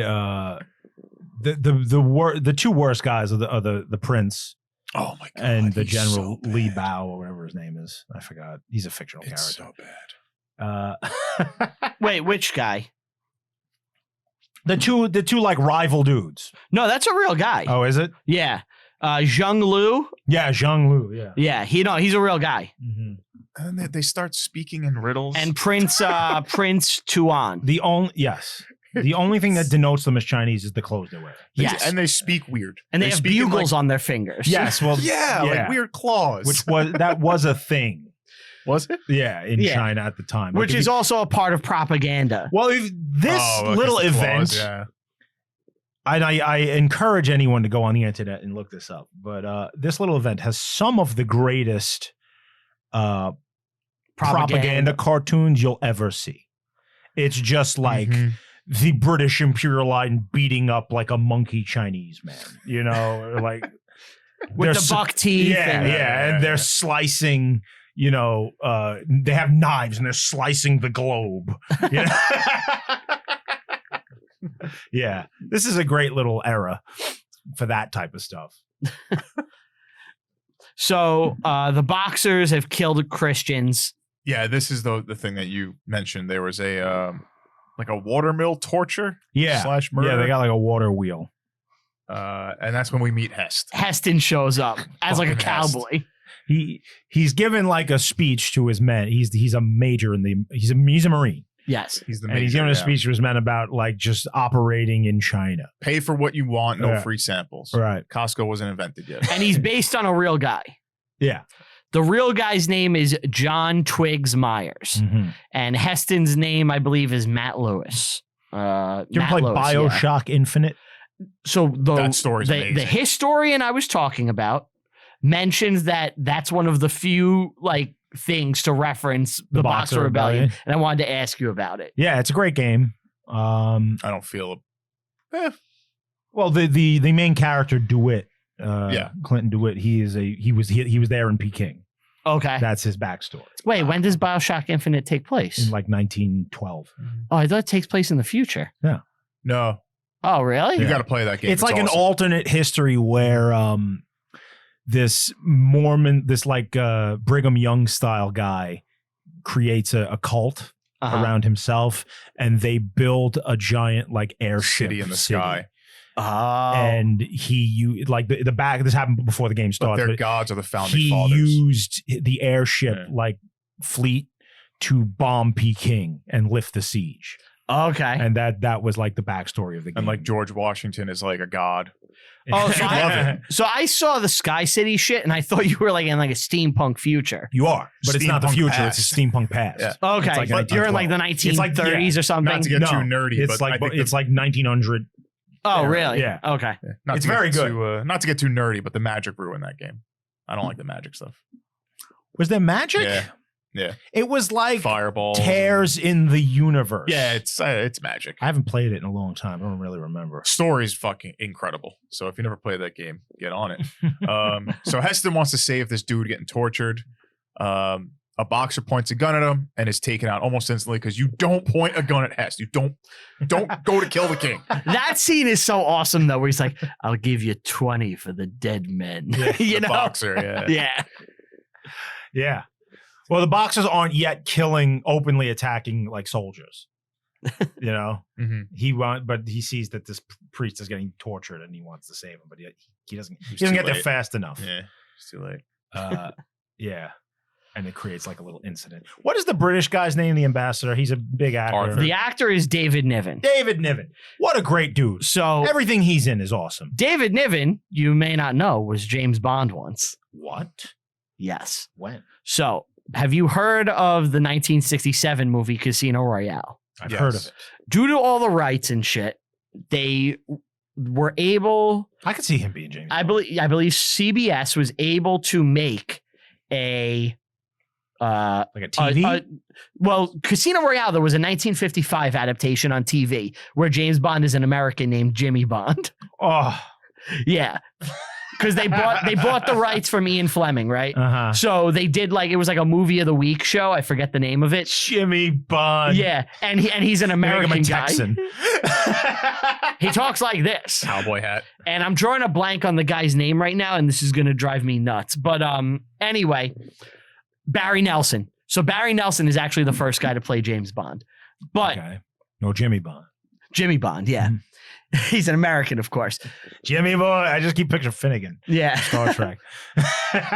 the two worst guys are the prince Oh my god! and the he's General so Li bad. Bao or whatever his name is. I forgot. He's a fictional It's character. so bad. Wait, which guy? The two like rival dudes. No, that's a real guy. Oh, is it? Yeah, Zhang Lu. Yeah, Zhang Lu. Yeah. Yeah, he's a real guy. Mm-hmm. And then they start speaking in riddles. And Prince Tuan. The only thing that denotes them as Chinese is the clothes they wear. Yes, and they speak weird. and they have speak in, bugles on their fingers. Yes, well, yeah, like weird claws. which was a thing. was it? Yeah, in Yeah. China at the time. which Like, if is you- also a part of propaganda. well, if this Oh, little 'cause the event. claws, yeah. And I encourage anyone to go on the internet and look this up. But this little event has some of the greatest propaganda cartoons you'll ever see. It's just like Mhm. the British Imperial line beating up like a monkey Chinese man, you know, or like With they're the buck teeth. yeah, and- yeah, and they're slicing. You know, they have knives and they're slicing the globe. You know? Yeah, this is a great little era for that type of stuff. So the boxers have killed Christians. Yeah, this is the thing that you mentioned. There was a like a watermill torture Yeah, slash murder. yeah, they got like a water wheel. And that's when we meet Hest. Heston shows up as like a Fucking Hest. cowboy. He's given like a speech to his men. He's a major in the he's a Marine. Yes. He's the And he's major, giving a yeah. speech to his men about like just operating in China. Pay for what you want, no Yeah. free samples. Right. Costco wasn't invented yet. And he's based on a real guy. Yeah. The real guy's name is John Twiggs Myers, and Heston's name, I believe, is Matt Lewis. Did you ever play Bioshock Infinite? So That story's the amazing. historian I was talking about mentions that that's one of the few like things to reference the Boxer Rebellion, and I wanted to ask you about it. Yeah, it's a great game. I don't feel. Well, the main character DeWitt, Yeah. Clinton DeWitt, he was there in Peking. Okay. That's his backstory. Wait, when does Bioshock Infinite take place? In like 1912. Oh, I thought it takes place in the future. No, Oh, really? you got to play that game. It's like an awesome. alternate history where this Brigham Young style guy creates a cult around himself, and they build a giant like airship city in the sky. Oh. And the back. This happened before the game But started. their gods are the founding he fathers. used the airship fleet to bomb Peking and lift the siege. Okay. And that was like the backstory of the game. And like George Washington is like a god. Oh, so I love it. So I saw the Sky City shit, and I thought you were like in like a steampunk future. You are, but it's not the Steampunk future. past. It's a steampunk past. Yeah. Okay, It's like but you're in like the 1912. 1930s It's like, or something. Not to get too nerdy, It's but I like think it's like 1900. Oh, Yeah. really? Yeah. Okay. not It's to get very good. too, not to get too nerdy, but the magic ruined that game. I don't like the magic stuff. Was there magic? Yeah. It was like Fireball. tears in the universe. Yeah, it's magic. I haven't played it in a long time. I don't really remember. Story's fucking incredible. So if you never played that game, get on it. So Heston wants to save this dude getting tortured. A boxer points a gun at him and is taken out almost instantly because you don't point a gun at Hest. You don't go to kill the king. That scene is so awesome though, where he's like, "I'll give you 20 for the dead men." You The know? boxer, yeah. Yeah. Yeah. Well, the boxers aren't yet openly attacking like soldiers. You know, but he sees that this priest is getting tortured and he wants to save him, but he doesn't get there fast enough. Yeah, it's too late. Yeah. And it creates like a little incident. What is the British guy's name? The ambassador. He's a big actor. Arthur. The actor is David Niven. David Niven. What a great dude. So Everything he's in is awesome. David Niven, you may not know, was James Bond once. What? Yes. When? So have you heard of the 1967 movie Casino Royale? I've heard of it. Due to all the rights and shit, they were able. I could see him being James. I believe CBS was able to make a like a TV. Well, Casino Royale, there was a 1955 adaptation on TV where James Bond is an American named Jimmy Bond. Oh, Yeah, because they bought the rights from Ian Fleming, right? uh-huh. So they did like it was like a movie of the week show. I forget the name of it. Jimmy Bond. Yeah, and he's an They make him American a guy. Texan. He talks like this. Cowboy hat. And I'm drawing a blank on the guy's name right now, and this is going to drive me nuts. But anyway, Barry Nelson. So Barry Nelson is actually the first guy to play James Bond. But Okay. No, Jimmy Bond. Jimmy Bond, yeah. He's an American, of course. Jimmy boy. I just keep picturing Finnegan. Yeah. Star Trek.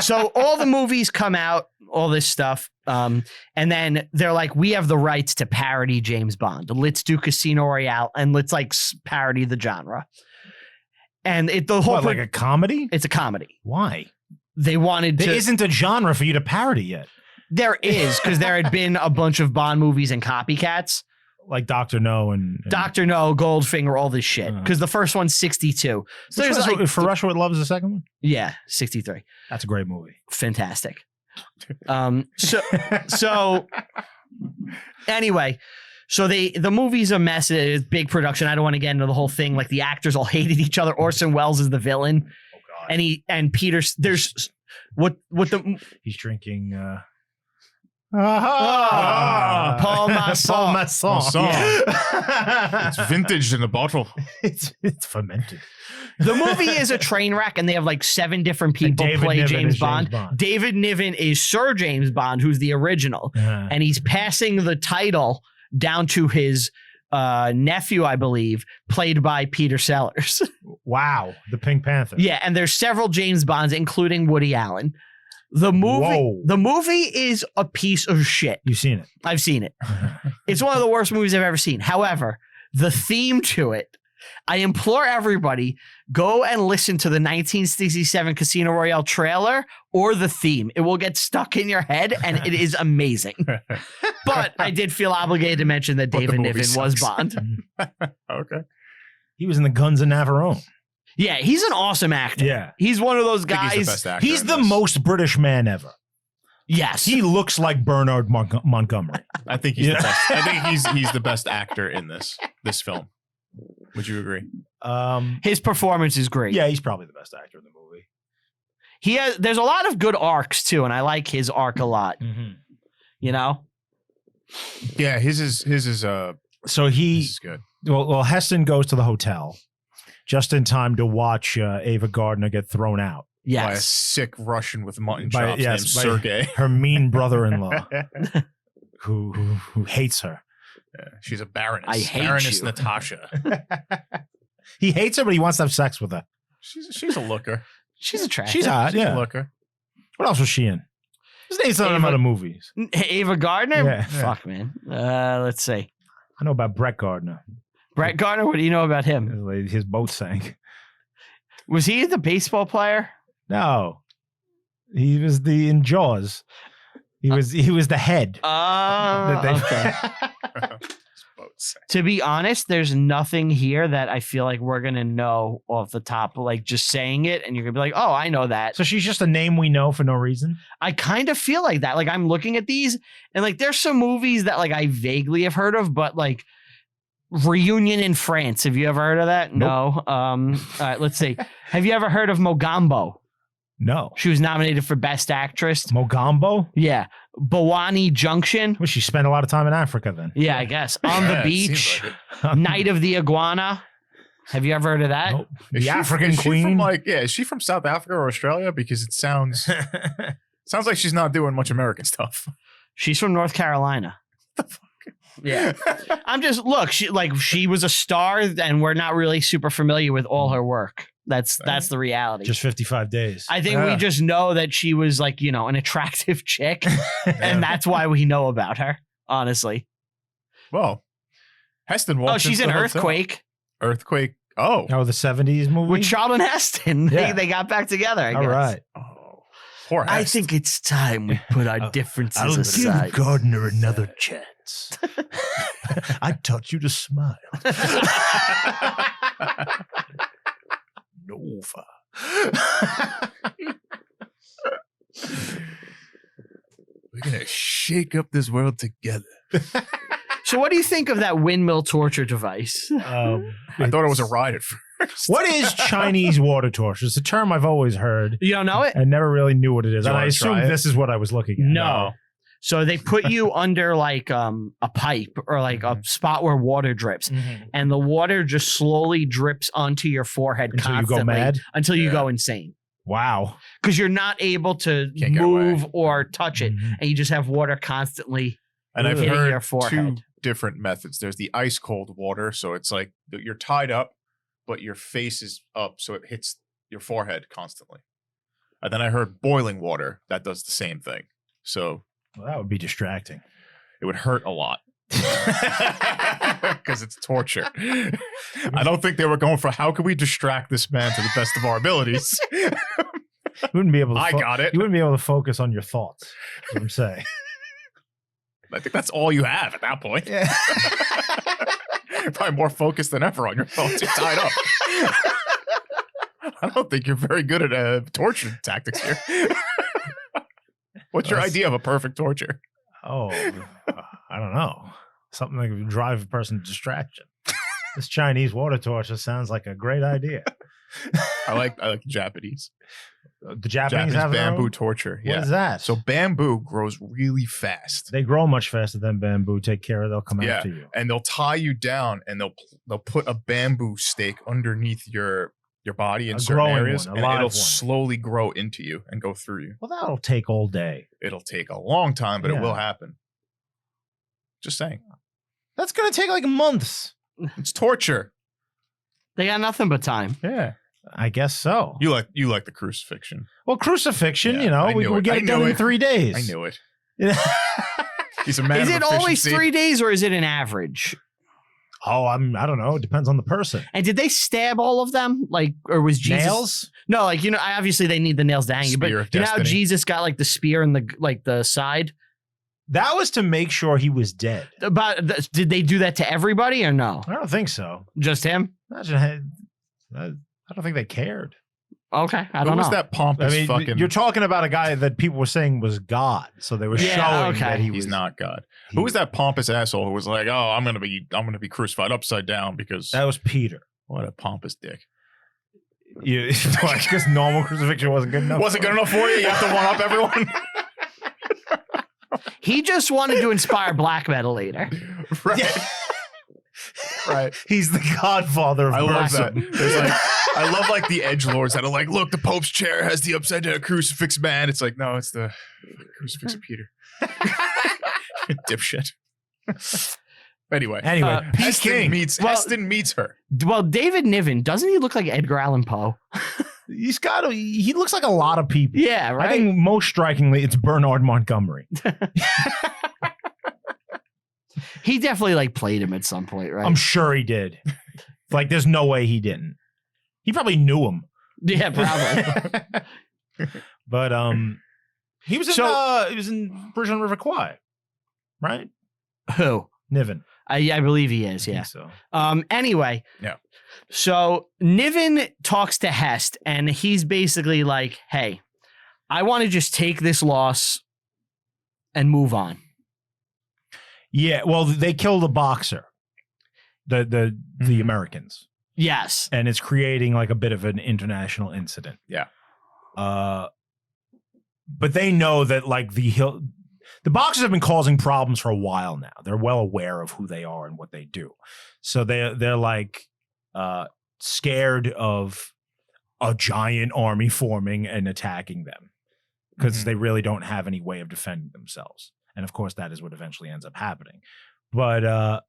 So all the movies come out, all this stuff. And then they're like, we have the rights to parody James Bond. Let's do Casino Royale and let's like parody the genre. And the whole like a comedy? it's a comedy. Why? They wanted There to. isn't a genre for you to parody yet. There is, because there had been a bunch of Bond movies and copycats. Like Dr. No and Dr. No, Goldfinger, all this shit. Because the first one's 62. So there's like, For Russia with Love is the second one? yeah, 63. That's a great movie. Fantastic. So anyway, so the movie's a mess. It's big production. I don't want to get into the whole thing. Like the actors all hated each other. Orson Welles is the villain. Oh God. And Peter, there's what the He's drinking Paul Masson. Paul Masson. Masson. Yeah. It's vintage in a bottle. It's fermented. The movie is a train wreck, and they have like 7 different people David play Niven James is Bond. James Bond. David Niven is Sir James Bond, who's the original, and he's passing the title down to his nephew, I believe, played by Peter Sellers. Wow. The Pink Panther. Yeah, and there's several James Bonds, including Woody Allen. The movie is a piece of shit. You've seen it. I've seen it. It's one of the worst movies I've ever seen. However, the theme to it I implore everybody, go and listen to the 1967 Casino Royale trailer or the theme. It will get stuck in your head, and it is amazing. But I did feel obligated to mention that But the David movie Niven was sucks. Bond. Okay. He was in the Guns of Navarone. Yeah, he's an awesome actor. Yeah. He's one of those I think guys. he's the best actor He's in the this. most British man ever. Yes. He looks like Bernard Montgomery. I think he's the best. I think he's the best actor in this film. Would you agree? His performance is great. Yeah, he's probably the best actor in the movie. There's a lot of good arcs too, and I like his arc a lot. Mm-hmm. You know? Yeah, his is So he, his is good. well, Heston goes to the hotel just in time to watch Ava Gardner get thrown out By a Yes. sick Russian with mutton By- chops yes, named by- Sergey. her mean brother-in-law who hates her. Yeah, she's a baroness. I hate Baroness you. Natasha. He hates her, but he wants to have sex with her. She's a looker. She's attractive. She's hot, She's yeah. a looker. What else was she in? Just name some Ava- other movies. Ava Gardner? Yeah. Fuck, man. Let's see. I know about Brett Gardner. Brett Gardner, what do you know about him? His boat sank. Was he the baseball player? No, he was in Jaws. He was the head. That they- Okay. Boats. To be honest, there's nothing here that I feel like we're going to know off the top, like just saying it, and you're going to be like, oh, I know that. So she's just a name we know for no reason. I kind of feel like that. Like I'm looking at these, and like there's some movies that like I vaguely have heard of, but like Reunion in France. Have you ever heard of that? Nope. No. All right, let's see. Have you ever heard of Mogambo? No. She was nominated for Best Actress. Mogambo? Yeah. Bawani Junction. Well, she spent a lot of time in Africa then. Yeah, I guess. On the Yeah, it seems Beach. like it. Night of the Iguana. Have you ever heard of that? Nope. Is The she- African is she Queen. From is she from South Africa or Australia? Because it sounds like she's not doing much American stuff. She's from North Carolina. Yeah. I'm just she was a star, and we're not really super familiar with all her work. That's the reality. Just 55 days. I think we just know that she was like, an attractive chick, and that's why we know about her, honestly. Well, Heston walks Oh, she's into in the hotel. Earthquake Earthquake. Oh. Oh, the 70s movie? with Charlton Heston. Yeah. They got back together, I All guess. right. Oh. Poor I Heston. think it's time we put our differences aside. Gardner another chance. I taught you to smile. Nova. We're gonna shake up this world together. So what do you think of that windmill torture device? I thought it was a ride at first. What is Chinese water torture? It's a term I've always heard. You don't know it? I never really knew what it is. Do you And I wanna assume try it? this is what I was looking at. No. So they put you under like a pipe or like a spot where water drips, and the water just slowly drips onto your forehead Until you constantly go mad? until you Yeah. go insane Wow. because you're not able to Can't get move away. or touch it, Mhm. and you just have water constantly. And I've hitting heard your forehead. 2 different methods. There's the ice cold water, so it's like you're tied up, but your face is up, so it hits your forehead constantly. And then I heard boiling water that does the same thing. So Well, that would be distracting. it would hurt a lot because it's torture. I don't think they were going for how can we distract this man to the best of our abilities. You wouldn't be able to I got it. You wouldn't be able to focus on your thoughts. That's what I'm saying. I think that's all you have at that point. Yeah. Probably more focused than ever on your thoughts. You're tied up. I don't think you're very good at torture tactics here. What's your idea of a perfect torture? Oh, I don't know. Something that would drive a person to distraction. This Chinese water torture sounds like a great idea. I like the Japanese. The Japanese have their bamboo own? torture. What Yeah. is that? So bamboo grows really fast. They grow much faster than bamboo. Take care of, they'll come Yeah. after you. And they'll tie you down and they'll put a bamboo stake underneath your body in A certain growing areas, one, a and live it'll one. slowly grow into you and go through you. Well, that'll take all day. It'll take a long time, but it Yeah. will happen. Just saying. That's going to take like months. It's torture. They got nothing but time. Yeah. I guess so. You like the crucifixion. Well, crucifixion, Yeah, you know, I we knew it. get I it done knew in it. 3 days. I knew it. Yeah. He's a man Is of it always efficiency. 3 days or is it an average? Oh, I don't know. It depends on the person. And did they stab all of them? Like, or was Jesus? Nails? No, like, obviously they need the nails to hang you, but Spear you of know how destiny. Jesus got like the spear in the side? That was to make sure he was dead. Did they do that to everybody or no? I don't think so. Just him? Imagine, I don't think they cared. Okay, I Who don't know. was that pompous fucking? You're talking about a guy that people were saying was God, so they were showing that He's not God. Who was that pompous asshole who was like, "Oh, I'm gonna be crucified upside down because That was Peter. what a pompous dick." Because normal crucifixion wasn't good enough. Wasn't good enough for you. You have to one up everyone. He just wanted to inspire black metal later. Right. Yeah. Right. He's the godfather of I love that. Buddhism. There's like, I love like the edgelords that are like, look, the Pope's chair has the upside down crucifix man. It's like, no, it's the crucifix of Peter. Dipshit. Anyway, Peking. Heston meets her. Well, David Niven, doesn't he look like Edgar Allan Poe? He looks like a lot of people. Yeah, right. I think most strikingly, it's Bernard Montgomery. He definitely like played him at some point, right? I'm sure he did. Like, there's no way he didn't. He probably knew him. Yeah, probably. But he was in Bridge on River Kwai, right? Who? Niven. I believe he is. I Yeah. think so. Anyway. Yeah. So Niven talks to Hest, and he's basically like, "Hey, I want to just take this loss and move on." Yeah. Well, they killed a boxer. The Americans. Yes. And it's creating like a bit of an international incident. Yeah. But they know that like the boxers have been causing problems for a while now. They're well aware of who they are and what they do. So they're like scared of a giant army forming and attacking them because they really don't have any way of defending themselves. And of course, that is what eventually ends up happening. But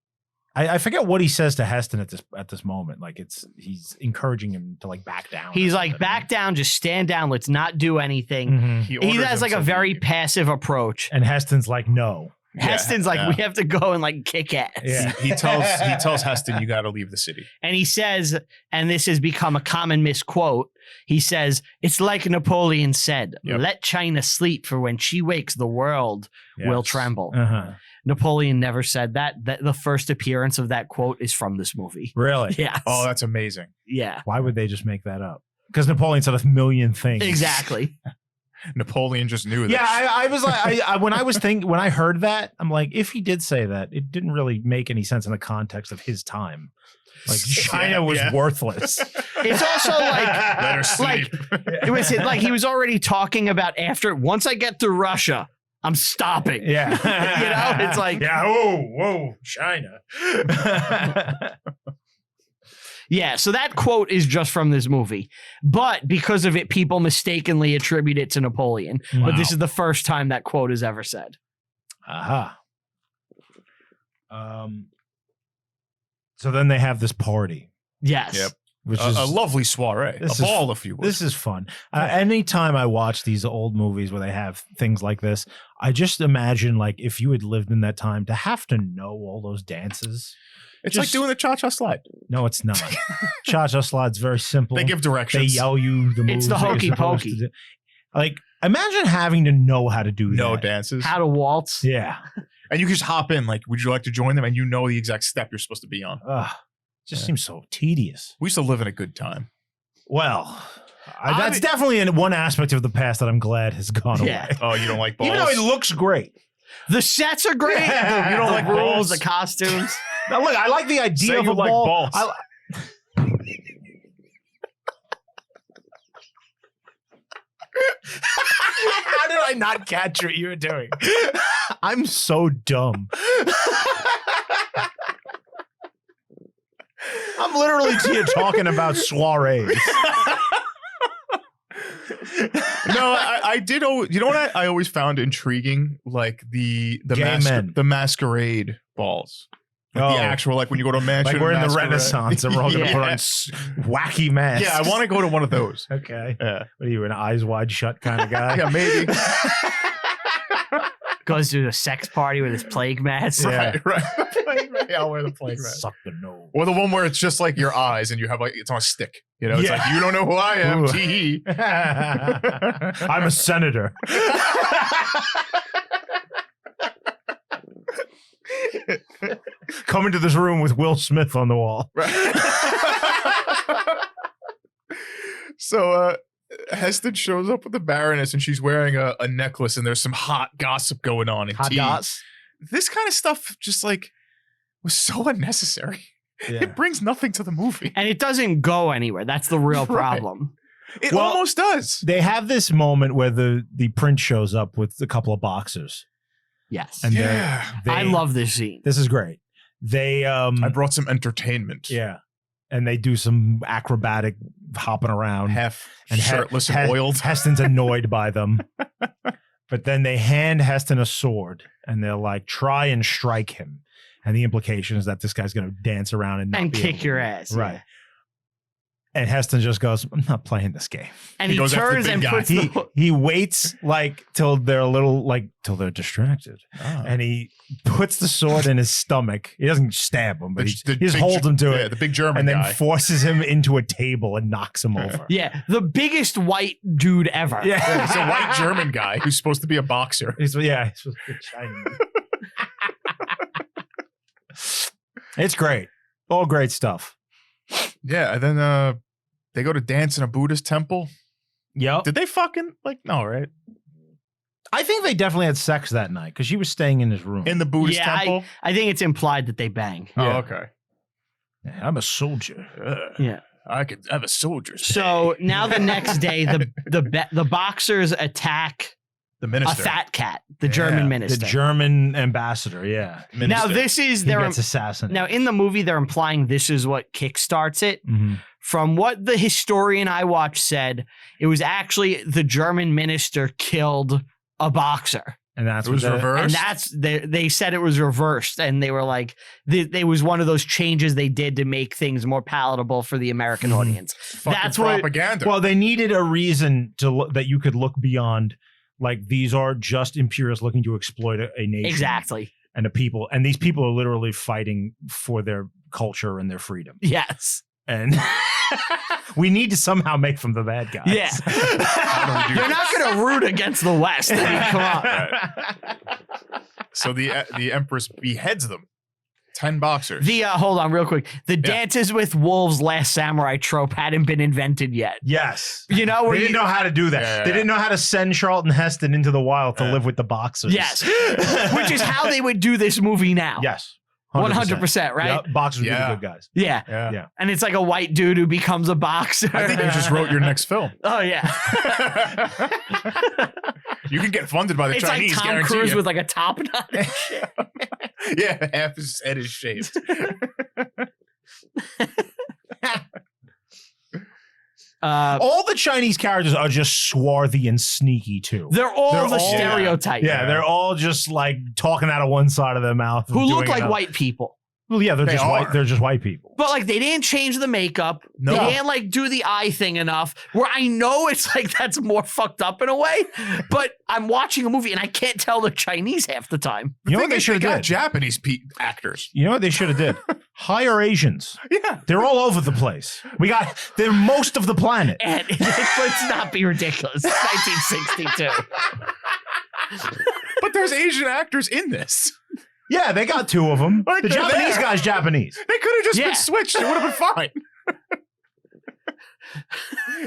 I forget what he says to Heston at this moment. Like he's encouraging him to like back down. He's like, back down, just stand down. Let's not do anything. Mm-hmm. He has like a very passive approach. And Heston's like, no. Heston's like, we have to go and like kick ass. Yeah. He tells Heston, you got to leave the city. And he says, and this has become a common misquote, he says, it's like Napoleon said, let China sleep, for when she wakes, the world will tremble. Uh-huh. Napoleon never said that. The first appearance of that quote is from this movie. Really? Yes. Oh, that's amazing. Yeah. Why would they just make that up? Because Napoleon said a million things. Exactly. Napoleon just knew that. Yeah, I was like, when I heard that, I'm like, if he did say that, it didn't really make any sense in the context of his time. Like China was worthless. It's also like, Let her sleep. it was like he was already talking about once I get through Russia, I'm stopping. Yeah. It's like, yeah, whoa, China. yeah, so that quote is just from this movie. But because of it, people mistakenly attribute it to Napoleon. Wow. But this is the first time that quote is ever said. Aha. So then they have this party. Yes. Yep. Which is a lovely soiree. A ball, if you will. This is fun. Anytime I watch these old movies where they have things like this, I just imagine like if you had lived in that time to have to know all those dances. It's like doing the cha-cha slide. No, it's not. Cha-cha slide's very simple. They give directions. They yell you the moves. It's the that you're hokey supposed pokey. to do. Like, imagine having to know how to do No that. dances. How to waltz. Yeah. And you can just hop in. Like, would you like to join them? And you know the exact step you're supposed to be on. Just seems so tedious. We used to live in a good time. Well, that's definitely one aspect of the past that I'm glad has gone away. Oh, you don't like balls? Even though it looks great. The sets are great. You don't like rules, balls? the costumes. Now, look, I like the idea Say of you a like ball. balls. How did I not catch what you were doing? I'm so dumb. I'm literally here talking about soirees. No, I did. You know what I always found intriguing? Like the men. the masquerade balls. Like the actual, like when you go to a mansion. Like we're in the masquerade. Renaissance and we're all going to put on wacky masks. Yeah, I want to go to one of those. Okay. Yeah. What are you, an eyes wide shut kind of guy? Yeah, maybe. Goes to a sex party with his plague mask. Yeah. Right. Yeah, I'll wear the plague mask. Suck the nose. Or the one where it's just like your eyes and you have like it's on a stick. You know, it's Yeah. like you don't know who I am. Ooh. Tee. I'm a senator. Come into this room with Will Smith on the wall. So Heston shows up with the Baroness and she's wearing a necklace and there's some hot gossip going on in tea. This kind of stuff just like was so unnecessary. Yeah. It brings nothing to the movie. And it doesn't go anywhere. That's the real Right. problem. It Well, almost does. They have this moment where the prince shows up with a couple of boxers. Yes. And I love this scene. this is great. They I brought some entertainment. yeah. And they do some acrobatic hopping around. Half And shirtless and oiled. Heston's annoyed by them. But then they hand Heston a sword and they're like, try and strike him. And the implication is that this guy's going to dance around and, not And be kick able your to- ass. Right. Yeah. And Heston just goes, I'm not playing this game. And He he goes after the turns big and guy. puts He waits like till they're distracted. Oh. And he puts the sword in his stomach. He doesn't stab him, but he just big holds him to yeah, it the big German and then guy. forces him into a table and knocks him over. Yeah, the biggest white dude ever. Yeah. It's a white German guy who's supposed to be a boxer. He's supposed to be Chinese. It's great. All great stuff. Yeah, and then they go to dance in a Buddhist temple. Yep. Did they fucking like no, right? I think they definitely had sex that night because she was staying in his room. In the Buddhist Yeah, temple? I think it's implied that they bang. Oh, Yeah. okay. I'm a soldier. Yeah. I could have a soldier's So now the next day, the boxers attack the a minister. fat cat, the Yeah, German The minister. German ambassador, yeah. Now Minister. this is He they're gets assassinated. now in the movie they're implying this is what kickstarts it. Mhm. From what the historian I watched said, it was actually the German minister killed a boxer. And that's It was what reversed. And that's they said it was reversed, and they were like, it was one of those changes they did to make things more palatable for the American audience. Fucking that's what- propaganda. Well, they needed a reason to look, that you could look beyond. Like these are just imperialists looking to exploit a nation, Exactly. and a people, and these people are literally fighting for their culture and their freedom. Yes. And we need to somehow make them the bad guys. Yeah. How do we do You're not this? going to root against the West. I mean, come on. So the Empress beheads them. 10 boxers. Hold on real quick. The Dances with Wolves Last Samurai trope hadn't been invented yet. Yes. You know, They where didn't know how to do that. Yeah. They didn't know how to send Charlton Heston into the wild to live with the boxers. yes, which is how they would do this movie now. Yes. 100%, right? Yep. Boxers would be Yeah. the good guys. Yeah. yeah. Yeah. And it's like a white dude who becomes a boxer. I think you just wrote your next film. Oh, yeah. You can get funded by the It's Chinese, like Tom guarantee Cruise you. with like a top knot and shit. Yeah, half his head is shaved. All the Chinese characters are just swarthy and sneaky too. They're all They're the all- stereotype. Yeah, they're all just like talking out of one side of their mouth. and Who look doing like another. white people. Well, yeah, they're They just are. white. They're just white people. But like they didn't change the makeup. No. They didn't like do the eye thing enough. Where I know it's like that's more fucked up in a way. But I'm watching a movie and I can't tell they're Chinese half the time. You know what thing they is, should have got did? Japanese actors. You know what they should have did? Hire Asians. Yeah. They're all over the place. They're most of the planet. And let's not be ridiculous. It's 1962. But there's Asian actors in this. Yeah, they got two of them. Like, The they're Japanese there. guy's Japanese. They could have just Yeah. been switched. It would have been fine.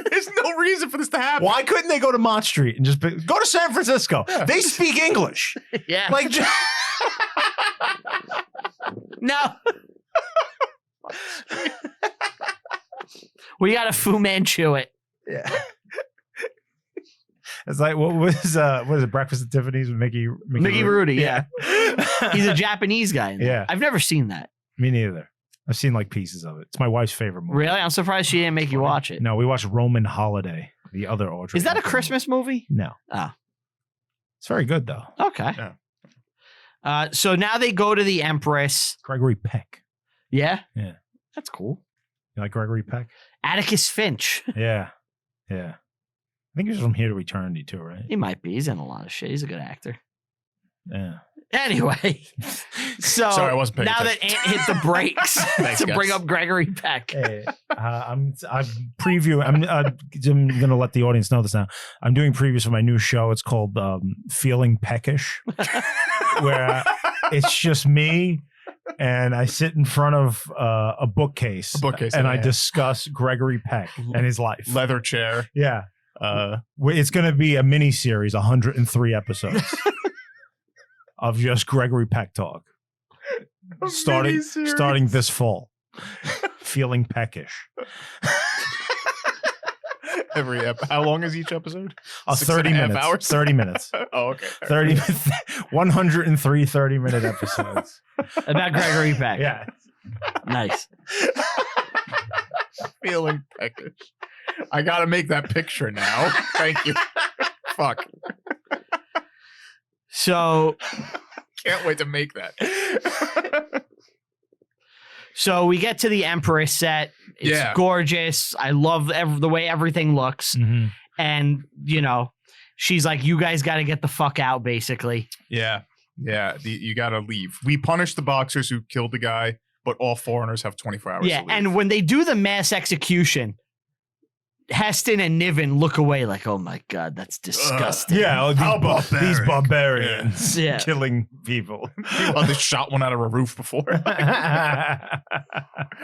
There's no reason for this to happen. Why couldn't they go to Mott Street and just go to San Francisco? Yeah. They speak English. Yeah. Like, No. We got to Fu Manchu it. yeah. It's like what is it? Breakfast at Tiffany's with Mickey Rudy, yeah. He's a Japanese guy. In that. Yeah. I've never seen that. Me neither. I've seen like pieces of it. It's my wife's favorite movie. Really? I'm surprised she didn't make you watch it. No, we watched Roman Holiday, the other Audrey. Is that a Hepburn Christmas movie? movie. No. Oh. It's very good though. Okay. Yeah. So now they go to the Empress. Gregory Peck. Yeah? Yeah. That's cool. You like Gregory Peck? Atticus Finch. Yeah. Yeah. I think he's from Here to Eternity too, right? He might be. He's in a lot of shit. He's a good actor. Yeah. Anyway, so Sorry, I wasn't paying now attention. that Ant hit the brakes Thanks, to bring guys. up Gregory Peck. Hey, I'm previewing. I'm going to let the audience know this now. I'm doing previews for my new show. It's called Feeling Peckish, where it's just me and I sit in front of a bookcase, and I discuss Gregory Peck and his life. Leather chair. Yeah. It's going to be a mini series, 103 episodes of just Gregory Peck talk. Starting this fall. Feeling peckish. How long is each episode? 30 6.5 minutes. hours? 30 minutes. Oh, okay. 103 30-minute episodes. About Gregory Peck. Yeah. Nice. Feeling peckish. I got to make that picture now. Thank you. Fuck. So Can't wait to make that. So we get to the Empress set. It's gorgeous. I love the way everything looks. Mm-hmm. And, you know, she's like, you guys got to get the fuck out, basically. Yeah. You got to leave. We punish the boxers who killed the guy, but all foreigners have 24 hours to leave. And when they do the mass execution, Heston and Niven look away like, oh my God, that's disgusting. These barbarians Yeah. killing people. Well, they shot one out of a roof before. I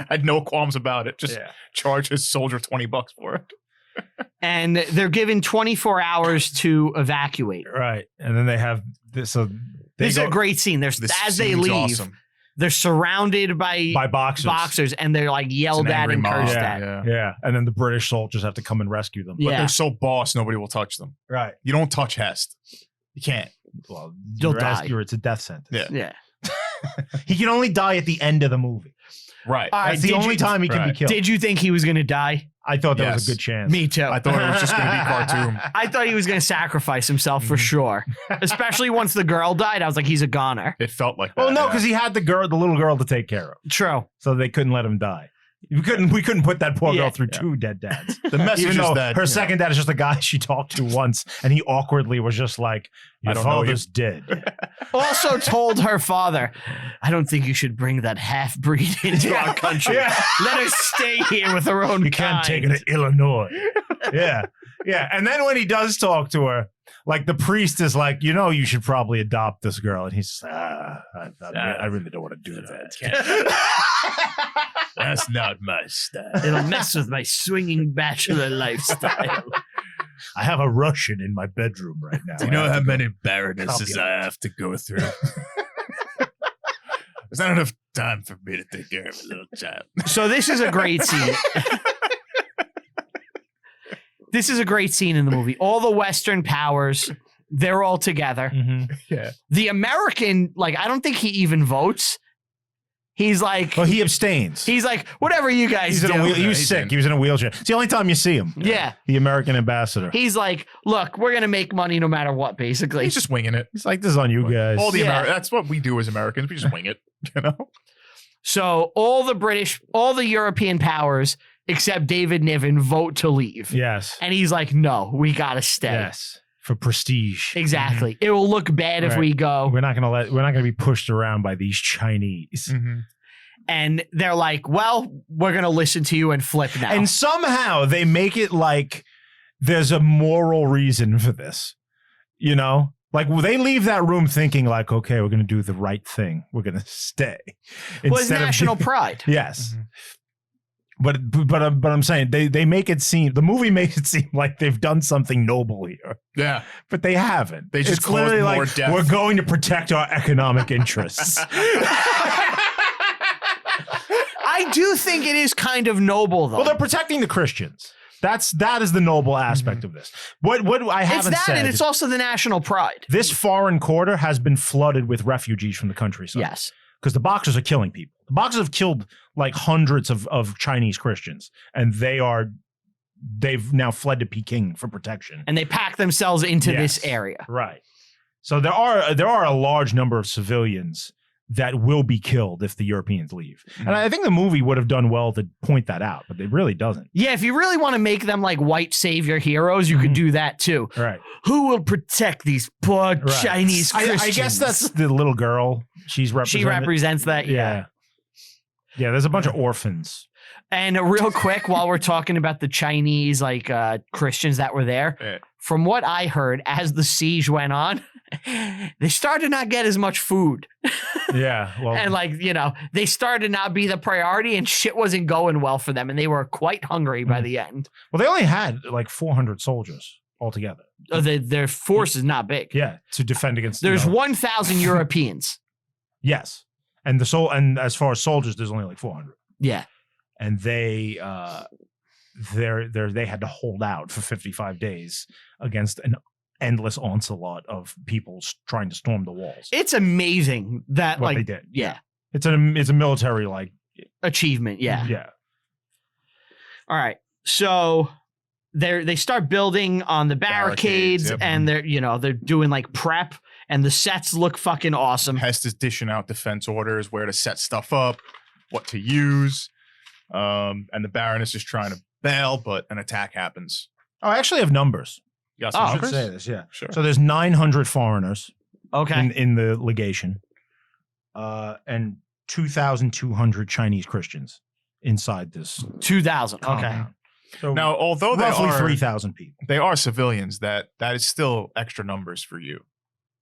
had no qualms about it. Just charge his soldier $20 for it. And they're given 24 hours to evacuate. Right. And then they have this. So This is a great scene. There's as they leave, awesome. they're surrounded by boxers, and they're like yelled It's an at angry and mob. cursed at. Yeah. And then the British soldiers have to come and rescue them. But they're so boss, nobody will touch them. Right. You don't touch Hest. You can't. Well, You'll die. It's a death sentence. Yeah. He can only die at the end of the movie. Right. All right, That's the only time he can be killed. Did you think he was going to die? I thought that was a good chance. Me too. I thought it was just going to be cartoon. I thought he was going to sacrifice himself for sure. Especially once the girl died, I was like, he's a goner. It felt like that. Well, no, because he had the little girl to take care of. True. So they couldn't let him die. We couldn't put that poor girl through two dead dads. The message Even is though that her second dad is just a guy she talked to once, and he awkwardly was just like, "Your father's dead." Also told her father, I don't think you should bring that half-breed into our country. Yeah. Let her stay here with her own You can't take her to Illinois. Yeah. And then when he does talk to her, like the priest is like, you should probably adopt this girl. And he's like, I really don't want to do that. That's not my style. It'll mess with my swinging bachelor lifestyle. I have a Russian in my bedroom right now. Do you know how many baronesses I have to go through? There's not enough time for me to take care of a little child. So this is a great scene. This is a great scene in the movie. All the Western powers, they're all together. Mm-hmm. Yeah. The American, I don't think he even votes. He's like... Well, he abstains. He's like, whatever you guys do. He was sick. He was in a wheelchair. It's the only time you see him. Yeah. The American ambassador. He's like, look, we're going to make money no matter what, basically. He's just winging it. He's like, this is on you guys. All the that's what we do as Americans. We just wing it, So all the European powers, except David Niven, vote to leave. Yes. And he's like, no, we got to stay. Yes. For prestige. Exactly. It will look bad if we go. We're not going to be pushed around by these Chinese. Mm-hmm. And they're like, well, we're going to listen to you and flip now. And somehow they make it like there's a moral reason for this. Like they leave that room thinking like, okay, we're going to do the right thing. We're going to stay. Well, it's national pride. Yes. Mm-hmm. But I'm saying they make it seem, the movie makes it seem like they've done something noble here. Yeah. But they haven't. They just caused literally more like, death. we're going to protect our economic interests. I do think it is kind of noble, though. Well, they're protecting the Christians. That is the noble aspect of this. What I haven't it's that, said, and it's also the national pride. This foreign quarter has been flooded with refugees from the countryside. Yes. Because the Boxers are killing people. The Boxers have killed like hundreds of Chinese Christians, and they've now fled to Peking for protection. And they pack themselves into this area. Right. So there are a large number of civilians that will be killed if the Europeans leave. And I think the movie would have done well to point that out, but it really doesn't. Yeah, if you really want to make them like white savior heroes, you could do that too. Right. Who will protect these poor Chinese Christians? I guess that's the little girl. She represents that. Yeah. Yeah, there's a bunch of orphans. And real quick, while we're talking about the Chinese like Christians that were there, from what I heard, as the siege went on, they started to not get as much food. Yeah. Well, and like, they started to not be the priority and shit wasn't going well for them. And they were quite hungry by the end. Well, they only had like 400 soldiers altogether. Their force is not big. Yeah. To defend against. There's 1,000 Europeans. Yes. And as far as soldiers, there's only like 400. Yeah. And they had to hold out for 55 days against an endless onslaught of people trying to storm the walls. It's amazing that what they did. Yeah. It's a military like achievement. Yeah. Yeah. All right. So they start building on the barricades yep. and they're doing like prep and the sets look fucking awesome. Hest is dishing out defense orders, where to set stuff up, what to use. And the Baroness is trying to bail, but an attack happens. Oh, I actually have numbers. You got some I should numbers? say this, yeah. Sure. So there's 900 foreigners Okay. in the legation, and 2,200 Chinese Christians inside this 2,000. Okay. compound. So Now, although roughly 3,000 people. they are civilians, that is still extra numbers for you,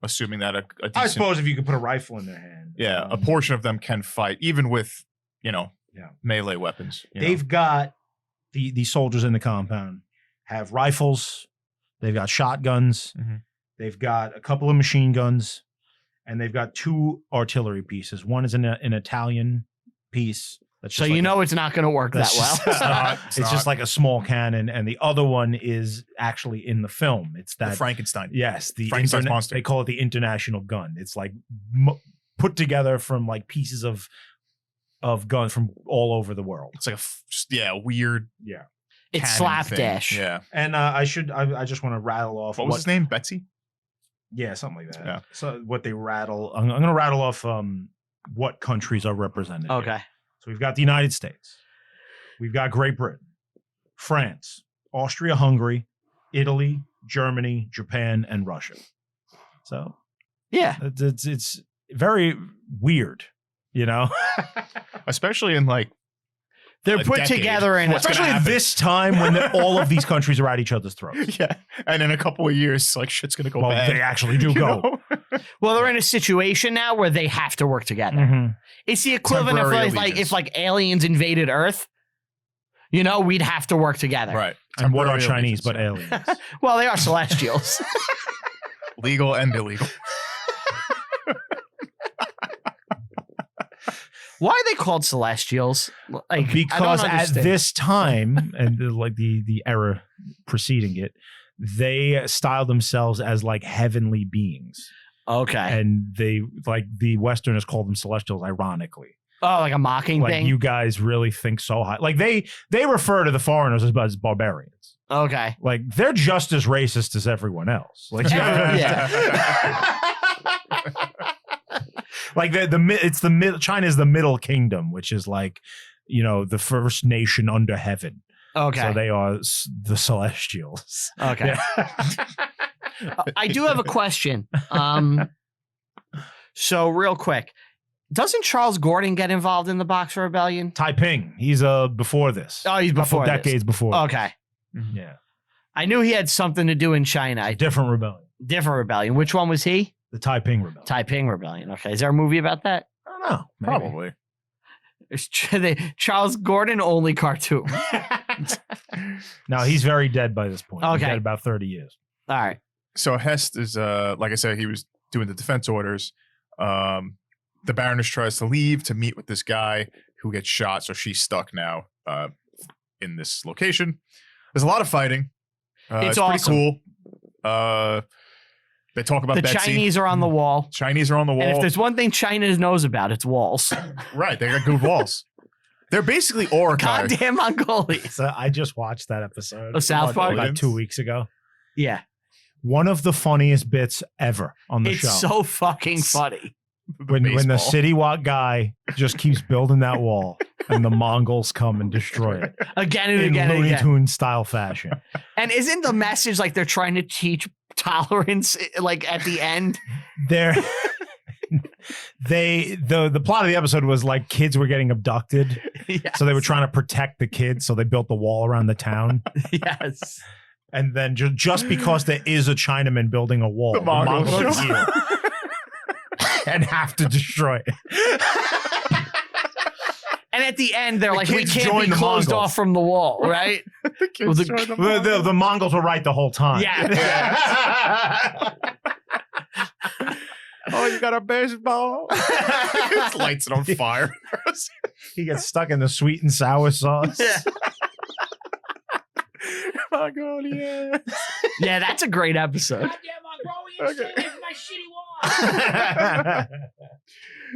assuming that a decent, I suppose if you could put a rifle in their hand. a portion of them can fight, even with Yeah. melee weapons. They've got the soldiers in the compound have rifles. They've got shotguns. Mhm. They've got a couple of machine guns, and they've got 2 artillery pieces. One is an Italian piece. That's So just like it's not going to work that that's well. just- it's just like a small cannon, and the other one is actually in the film. It's the that Frankenstein. yes, the Frankenstein's monster. They call it the international gun. It's like put together from like pieces of guns from all over the world. It's like a weird Yeah. It's cannon slapdash. thing. Yeah. And I just want to rattle off What was his name? Betsy? Yeah, something like that. Yeah. So what they rattle, I'm going to rattle off what countries are represented. here. Okay. So we've got the United States. We've got Great Britain, France, Austria-Hungary, Italy, Germany, Japan, and Russia. So Yeah. it's very weird, Especially in like They're a put decade. together in What's gonna especially at happen? this time when all of these countries are at each other's throats. yeah, and in a couple of years, like shit's gonna go Well, bad. they actually do You go. know? Well, they're in a situation now where they have to work together. Mhm. It's the equivalent of Temporary like allegiance. if aliens invaded Earth, we'd have to work together. Right. And what are Temporary Chinese allegiance. but aliens? Well, they are celestials. Legal and illegal. Why are they called celestials? Like, I don't Because at understand. this time, and like the era preceding it, they style themselves as like heavenly beings, Okay. and they like the Westerners call them celestials, ironically. Oh, like a mocking Like thing? you guys really think so high. Like they refer to the foreigners as barbarians. Okay. Like they're just as racist as everyone else. Like Yeah. like China is the Middle Kingdom, which is like the first nation under heaven. Okay. So they are the Celestials. Okay. I do have a question. So real quick, doesn't Charles Gordon get involved in the Boxer Rebellion? Taiping. He's before this. Oh, he's Couple before this. decades before. Okay. Yeah. I knew he had something to do in China. Different rebellion. Different rebellion. Which one was he? The Taiping Rebellion. Taiping Rebellion. Okay. Is there a movie about that? I don't know. Maybe. Probably. It's Charles Gordon only cartoon. No, he's very dead by this point. He's Okay. dead about 30 years. All right. So Hest is like I said, he was doing the defense orders. The Baroness tries to leave to meet with this guy who gets shot, so she's stuck now in this location. There's a lot of fighting. It's pretty awesome. cool. They talk about The Betsy. Chinese are on the wall. Chinese are on the wall. And if there's one thing China knows about, it's walls. Right, they got good walls. They're basically Orokai. Goddamn Mongolia. So I just watched that episode. Of South Park? about 2 weeks ago. Yeah. One of the funniest bits ever on the It's show. so fucking funny. when the baseball. City Walk guy just keeps building that wall and the Mongols come and destroy it Again and in again and Looney again. Tunes style fashion. And isn't the message like they're trying to teach tolerance like at the end? The plot of the episode was like kids were getting abducted, Yes. so they were trying to protect the kids, so they built the wall around the town. Yes. And then just because there is a Chinaman building a wall, The Mongols show appear and have to destroy it. And at the end, they're The like, we kids can't join be the closed Mongols. off from the wall, right? The kids Well, the- joined the The Mongols were right the whole time. Yeah. Oh, you got a baseball? It lights it on fire. He gets stuck in the sweet and sour sauce. Yeah. Mongolia. Yeah, that's a great episode. Okay.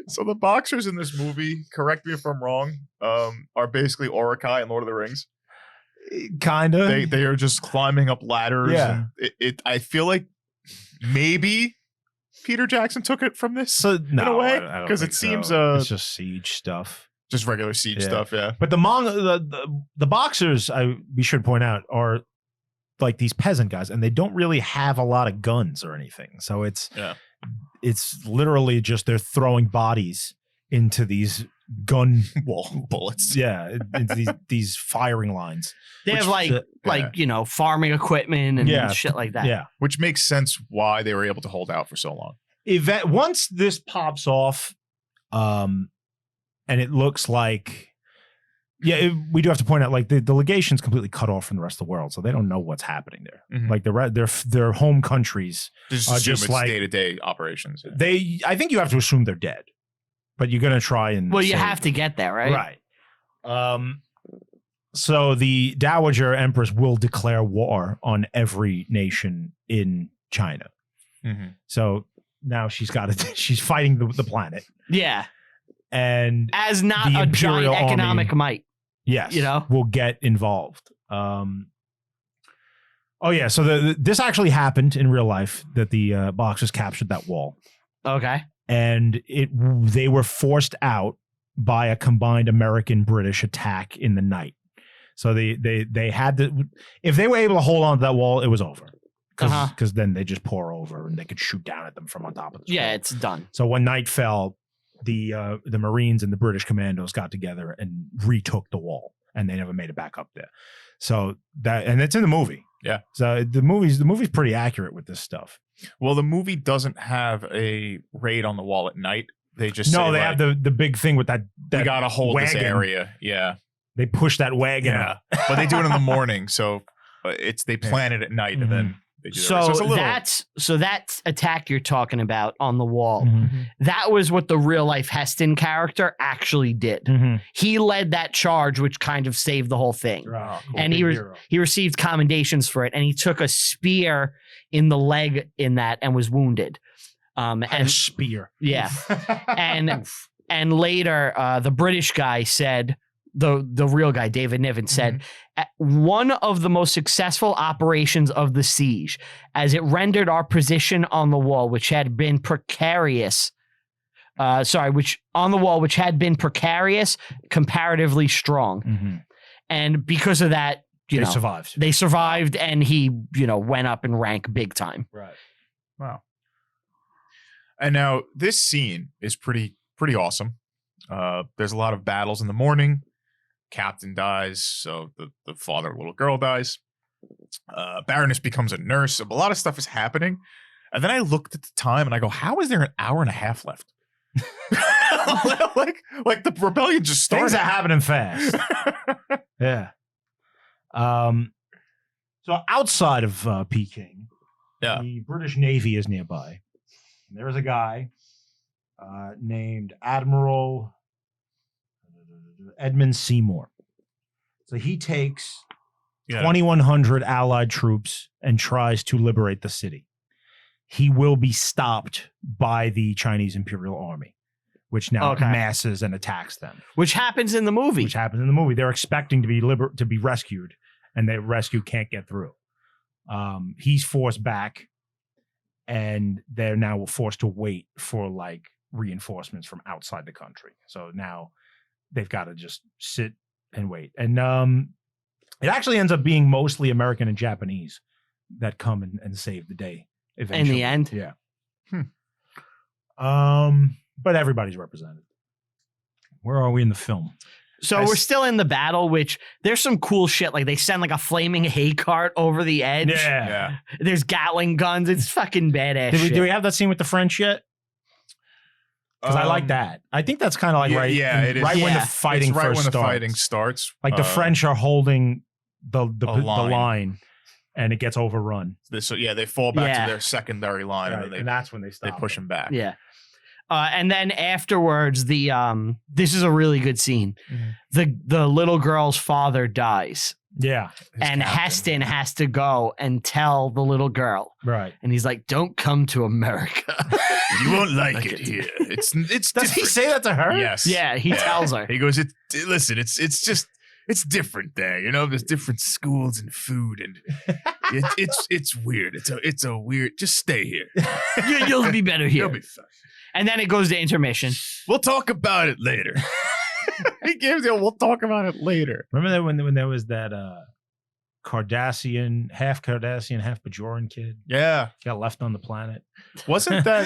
So the boxers in this movie, correct me if I'm wrong, are basically Uruk-hai in Lord of the Rings. Kinda. They are just climbing up ladders. Yeah. And I feel like maybe Peter Jackson took it from this So no, in a way, I don't because it think seems so. It's just siege stuff. just regular siege Yeah. stuff. Yeah. But the boxers, we should point out, are like these peasant guys, and they don't really have a lot of guns or anything. So it's literally just they're throwing bodies into these gun Wall bullets. into these firing lines. They have yeah. farming equipment and Yeah. shit like that. Yeah. Which makes sense why they were able to hold out for so long. Once this pops off, and it looks like, we do have to point out, like the legation's completely cut off from the rest of the world, so they don't know what's happening there. Mhm. Like their home countries, Just are assume just it's like- day-to-day operations. Yeah. I think you have to assume they're dead, but you're gonna try and Well, you save have to get there, right? right. So the Dowager Empress will declare war on every nation in China. Mhm. So now she's fighting the planet, Yeah. and As not The a giant Imperial Army- economic might. yes, You know? will get involved. So this actually happened in real life, that the Boxers captured that wall, Okay. and they were forced out by a combined American-British attack in the night. So they had to, if they were able to hold on to that wall, it was over, because then they just pour over and they could shoot down at them from on top of the Yeah, wall. it's done. So when night fell, the Marines and the British commandos got together and retook the wall, and they never made it back up there. So and it's in the movie. Yeah. So the movie's pretty accurate with this stuff. Well, the movie doesn't have a raid on the wall at night. They just say, They like, have the big thing with that we gotta hold this wagon. area. Yeah. They push that wagon Yeah. up. But they do it in the morning, so they plan it at night and then they do that. So it's a little, that attack you're talking about on the wall, Mhm. that was what the real life Heston character actually did. Mhm. He led that charge, which kind of saved the whole thing. Oh, cool. And Big he hero. received commendations for it, and he took a spear in the leg in that and was wounded. Had a And spear. yeah, and later the British guy said, the real guy, David Niven, said, one of the most successful operations of the siege, as it rendered our position on the wall, which had been precarious, comparatively strong. Mhm. And because of that, They survived. they survived, and he, went up in rank big time. Right. wow. And now this scene is pretty awesome. There's a lot of battles in the morning. Captain dies, so the father of the little girl dies. Baroness becomes a nurse. So a lot of stuff is happening. And then I looked at the time and I go, how is there an hour and a half left? like the rebellion just Things started. are happening fast. Yeah. So outside of Peking, Yeah. the British Navy is nearby. And there is a guy named Admiral Edmund Seymour. So he takes 2,100 Allied troops and tries to liberate the city. He will be stopped by the Chinese Imperial Army, which now masses and attacks them. Which happens in the movie. Which happens in the movie. They're expecting to be rescued, and the rescue can't get through. He's forced back, and they're now forced to wait for like reinforcements from outside the country. So now they've got to just sit and wait. And it actually ends up being mostly American and Japanese that come and save the day eventually. In the end? Yeah. But everybody's represented. Where are we in the film? So we're still in the battle, which there's some cool shit. Like they send like a flaming hay cart over the edge. Yeah. There's Gatling guns. It's fucking badass shit. Do we have that scene with the French yet? Because I like that. I think that's kind of like it is. Right when the Yeah. fighting It's right first when the starts. fighting starts. Like the French are holding the line. line, and it gets overrun. So they fall back Yeah. to their secondary line, Right, and that's when they they stop. push them back. Yeah. And then afterwards, this is a really good scene. The little girl's father dies, Yeah. and Heston has to go and tell the little girl, Right. and he's like, "Don't come to America." You won't like it here. It's Does he different. say that to her? Yes. Yeah, he tells her. He goes, listen, it's different there. You know, there's different schools and food, and it's weird. It's a weird. Just stay here. You'll be better here. You'll be fine. And then it goes to intermission. We'll talk about it later. He gives you. We'll talk about it later. Remember that when there was that Cardassian, half Bajoran kid Yeah, got left on the planet? wasn't that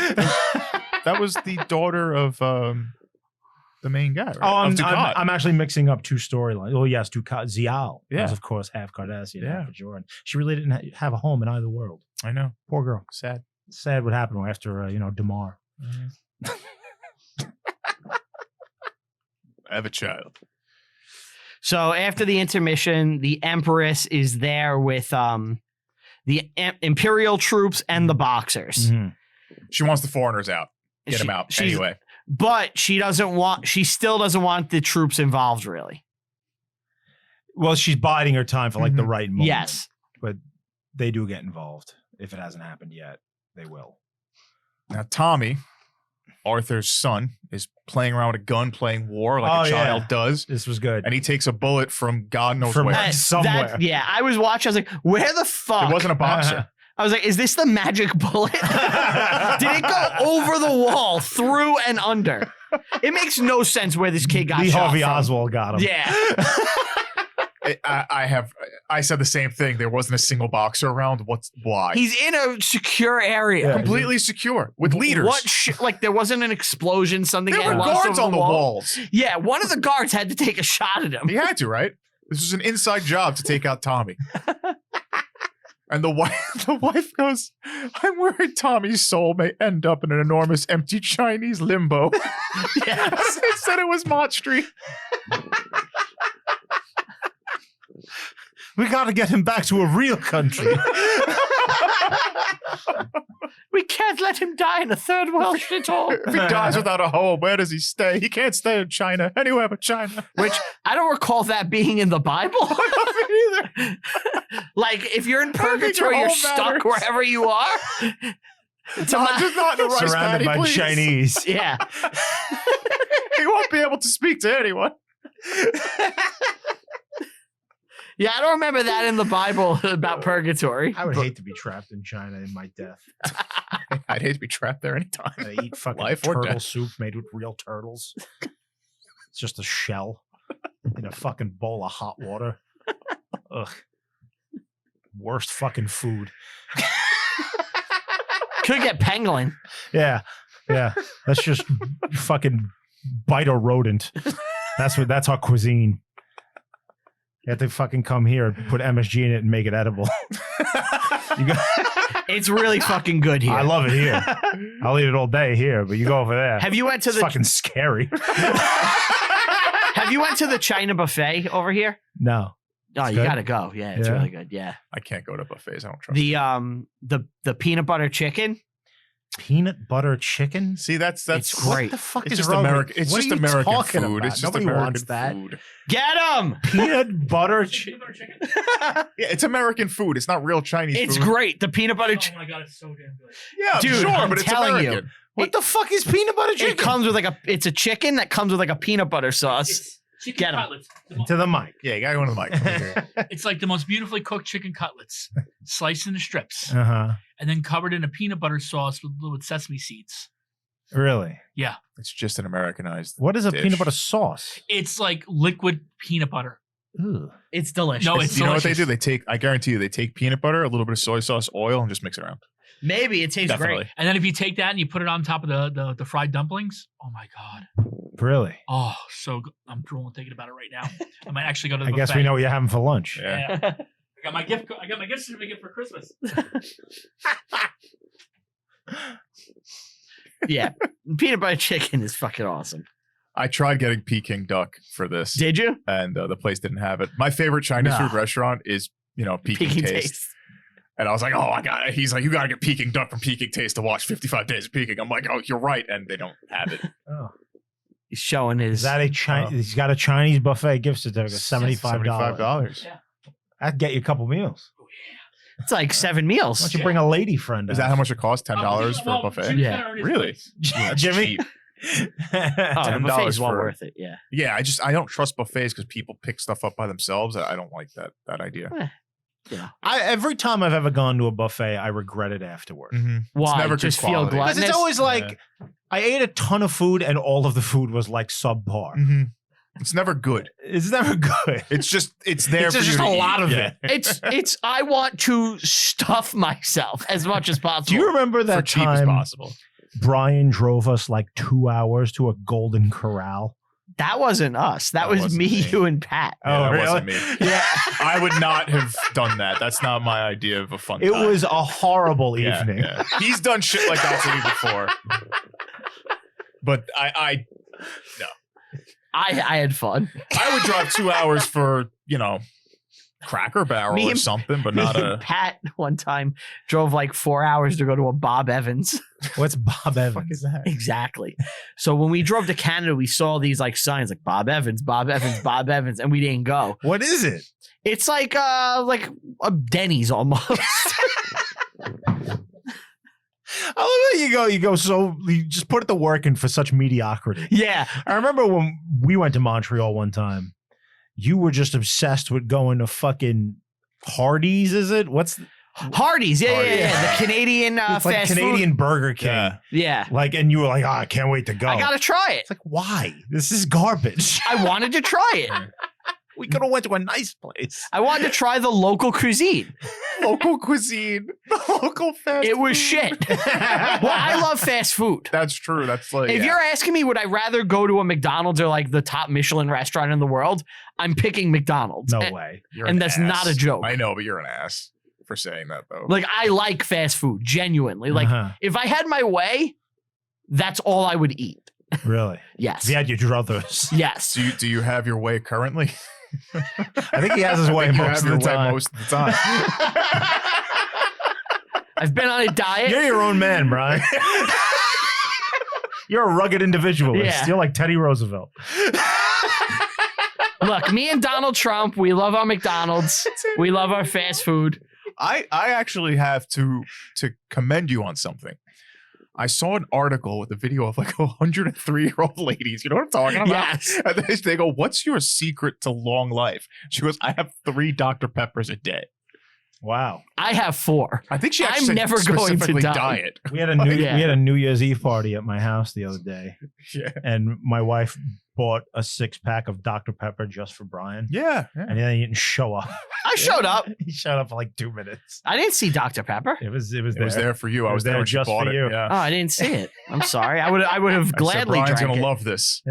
that was the daughter of the main guy? Right? Oh, Of Dukat. I'm actually mixing up two storylines. Oh yes, Dukat Zial was Yeah. of course half Cardassian, Yeah. half Bajoran. She really didn't have a home in either world. I know. Poor girl. Sad. Sad what happened after Damar. I have a child. So after the intermission, the Empress is there with the Imperial troops and the Boxers. Mhm. She wants the foreigners out. Get them out she's- anyway. But she still doesn't want the troops involved, really. Well, she's biding her time for like the Mhm. right moment. Yes. But they do get involved. If it hasn't happened yet, they will. Now Tommy, Arthur's son, is playing around with a gun, playing war like Oh, a child yeah. does, This was good. and he takes a bullet from God knows From where. That- somewhere. I was watching. I was like, where the fuck? It wasn't a boxer. I was like, is this the magic bullet? Did it go over the wall, through and under? It makes no sense where this kid got Lee shot Harvey from. Oswald got him. Yeah. I said the same thing. There wasn't a single boxer around. Why? He's in a secure area. Yeah. completely secure with leaders. Like there wasn't an explosion, something There were got lost guards over on the wall? walls. Yeah, one of the guards had to take a shot at him. He had to, right? This was an inside job to take out Tommy. And the wife goes, I'm worried Tommy's soul may end up in an enormous empty Chinese limbo. Yes. They said it was Mott Street. We got to get him back to a real country. We can't let him die in a third world shithole. If he dies without a home, where does he stay? He can't stay in China. Anywhere but China. Which I don't recall that being in the Bible. either. Like if you're in think your purgatory, you're home stuck matters. wherever you are. Just not in a rice Surrounded paddy, by please. Chinese. Yeah. He won't be able to speak to anyone. Yeah, I don't remember that in the Bible about purgatory. I would hate to be trapped in China in my death. I'd hate to be trapped there anytime. I eat fucking Life or turtle death. soup made with real turtles. It's just a shell in a fucking bowl of hot water. Ugh. Worst fucking food. Could get pangolin. Yeah. Yeah. That's just fucking bite a rodent. That's our cuisine. You have to fucking come here and put MSG in it and make it edible. You go, It's really fucking good here. I love it here. I'll eat it all day here, but you go over there. Have you went to It's the fucking scary. Have you went to the China buffet over here? No. Oh, you good? gotta go. Yeah, it's Yeah. really good. Yeah. I can't go to buffets. I don't trust. The peanut butter chicken. Peanut butter chicken? See, that's It's What great. the fuck It's is just wrong with- American. It's what just are you American talking food. about? It's just Nobody American wants that. food. Get them. Peanut butter chicken? Yeah, it's American food. It's not real Chinese It's food. great. The peanut butter. Oh my god, it's so damn good. Yeah, Dude, sure, I'm but it's telling you. American. What the fuck is peanut butter chicken? It comes with it's a chicken that comes with like a peanut butter sauce. It's chicken Get 'em. cutlets. To the mic. Yeah, you gotta go to the mic. It's like the most beautifully cooked chicken cutlets, sliced into strips, Uh-huh. and then covered in a peanut butter sauce with sesame seeds. Really? It's just an Americanized. What is a dish. peanut butter sauce? It's like liquid peanut butter. Ugh. It's delicious. No, it's You know what they delicious. do? I guarantee you, they take peanut butter, a little bit of soy sauce, oil, and just mix it around. Maybe it tastes Definitely. great. And then if you take that and you put it on top of the fried dumplings, oh my God. Really? Oh, so good. I'm drooling thinking about it right now. I might actually go to the I guess buffet. we know what you're having for lunch. Yeah. Yeah. I got my gift certificate for Christmas. Yeah, peanut butter chicken is fucking awesome. I tried getting Peking duck for this, Did you? and the place didn't have it. My favorite Chinese Nah. food restaurant is, Peking Taste. And I was like, oh, I got it. He's like, you got to get Peking duck from Peking Taste to watch 55 Days of Peking. I'm like, oh, you're right. And they don't have it. Oh. He's showing his. Is that a Chinese? He's got a Chinese buffet gift certificate, $75. $75. Yeah. That'd get you a couple meals. It's like 7 meals. Why don't you bring a lady friend? Is that how much it costs? $10 for a buffet? Yeah. Really? That's Jimmy? cheap. Oh, the $10 buffet's well for- worth it. Yeah. Yeah, I don't trust buffets because people pick stuff up by themselves. I don't like that idea. Every time I've ever gone to a buffet, I regret it afterward. Mm-hmm. Why? never good Just feel quality. Because gluttonous. it's always like I ate a ton of food and all of the food was like subpar. Mm-hmm. It's never good. It's never good. It's there It's for just you to a eat. lot of Yeah. it. It's. I want to stuff myself as much as possible. Do you remember For that cheap as time possible. Brian drove us like 2 hours to a Golden Corral? That wasn't us. That That was wasn't me, me. you, and Pat. Yeah, Oh, that wasn't me. Yeah. I would not have done that. That's not my idea of a fun It time. was a horrible Yeah, evening. yeah. He's done shit like that to me before. But I I had fun. would drive 2 hours for, Cracker Barrel Me or and- something, but Me not and a Pat one time drove like 4 hours to go to a Bob Evans. What's Bob Evans? that? Exactly. So when we drove to Canada, we saw these like signs like Bob Evans, Bob Evans, Bob Evans, and we didn't go. What is it? It's like a Denny's almost. I love how you go so you just put the work in for such mediocrity. Yeah. I remember when we went to Montreal one time, you were just obsessed with going to fucking Hardee's, is it? What's Hardee's. Yeah. The Canadian it's like fast Canadian food. Burger King. Yeah. Yeah. Like, and you were like, I can't wait to go. I got to try it. It's like, why? This is garbage. I wanted to try it. We could have went to a nice place. I wanted to try the local cuisine. Local cuisine. Local fast It was food. shit. Well, I love fast food. That's true. That's like If you're asking me, would I rather go to a McDonald's or like the top Michelin restaurant in the world? I'm picking McDonald's. No And- way. You're and an that's ass. not a joke. I know, but you're an ass for saying that though. Like, I like fast food, genuinely. Like, Uh-huh. if I had my way, that's all I would eat. Really? Yes. If you had your druthers. Yes. Do you have your way currently? I think he has his way You most have of the your way time. most of the time. I've been on a diet. You're your own man, Brian. You're a rugged individualist. Yeah. You're like Teddy Roosevelt. Look, me and Donald Trump, we love our McDonald's. We love our fast food. I actually have to commend you on something. I saw an article with a video of like 103-year-old ladies. You know what I'm talking about? Yes. And they go, "What's your secret to long life?" She goes, "I have 3 Dr. Peppers a day." Wow. I have 4. I think she I'm actually said never going to specifically die. diet. We had a Yeah. New Year's Eve party at my house the other day, Yeah. and my wife bought a 6-pack of Dr. Pepper just for Brian, Yeah. and then he didn't show up. I showed up. He showed up for like 2 minutes. I didn't see Dr. Pepper. It was It was there for you. It I was was there there when she just bought for it. you. Yeah. Oh, I didn't see it. I'm sorry. I would have I said, gladly Brian's drank gonna it. love this.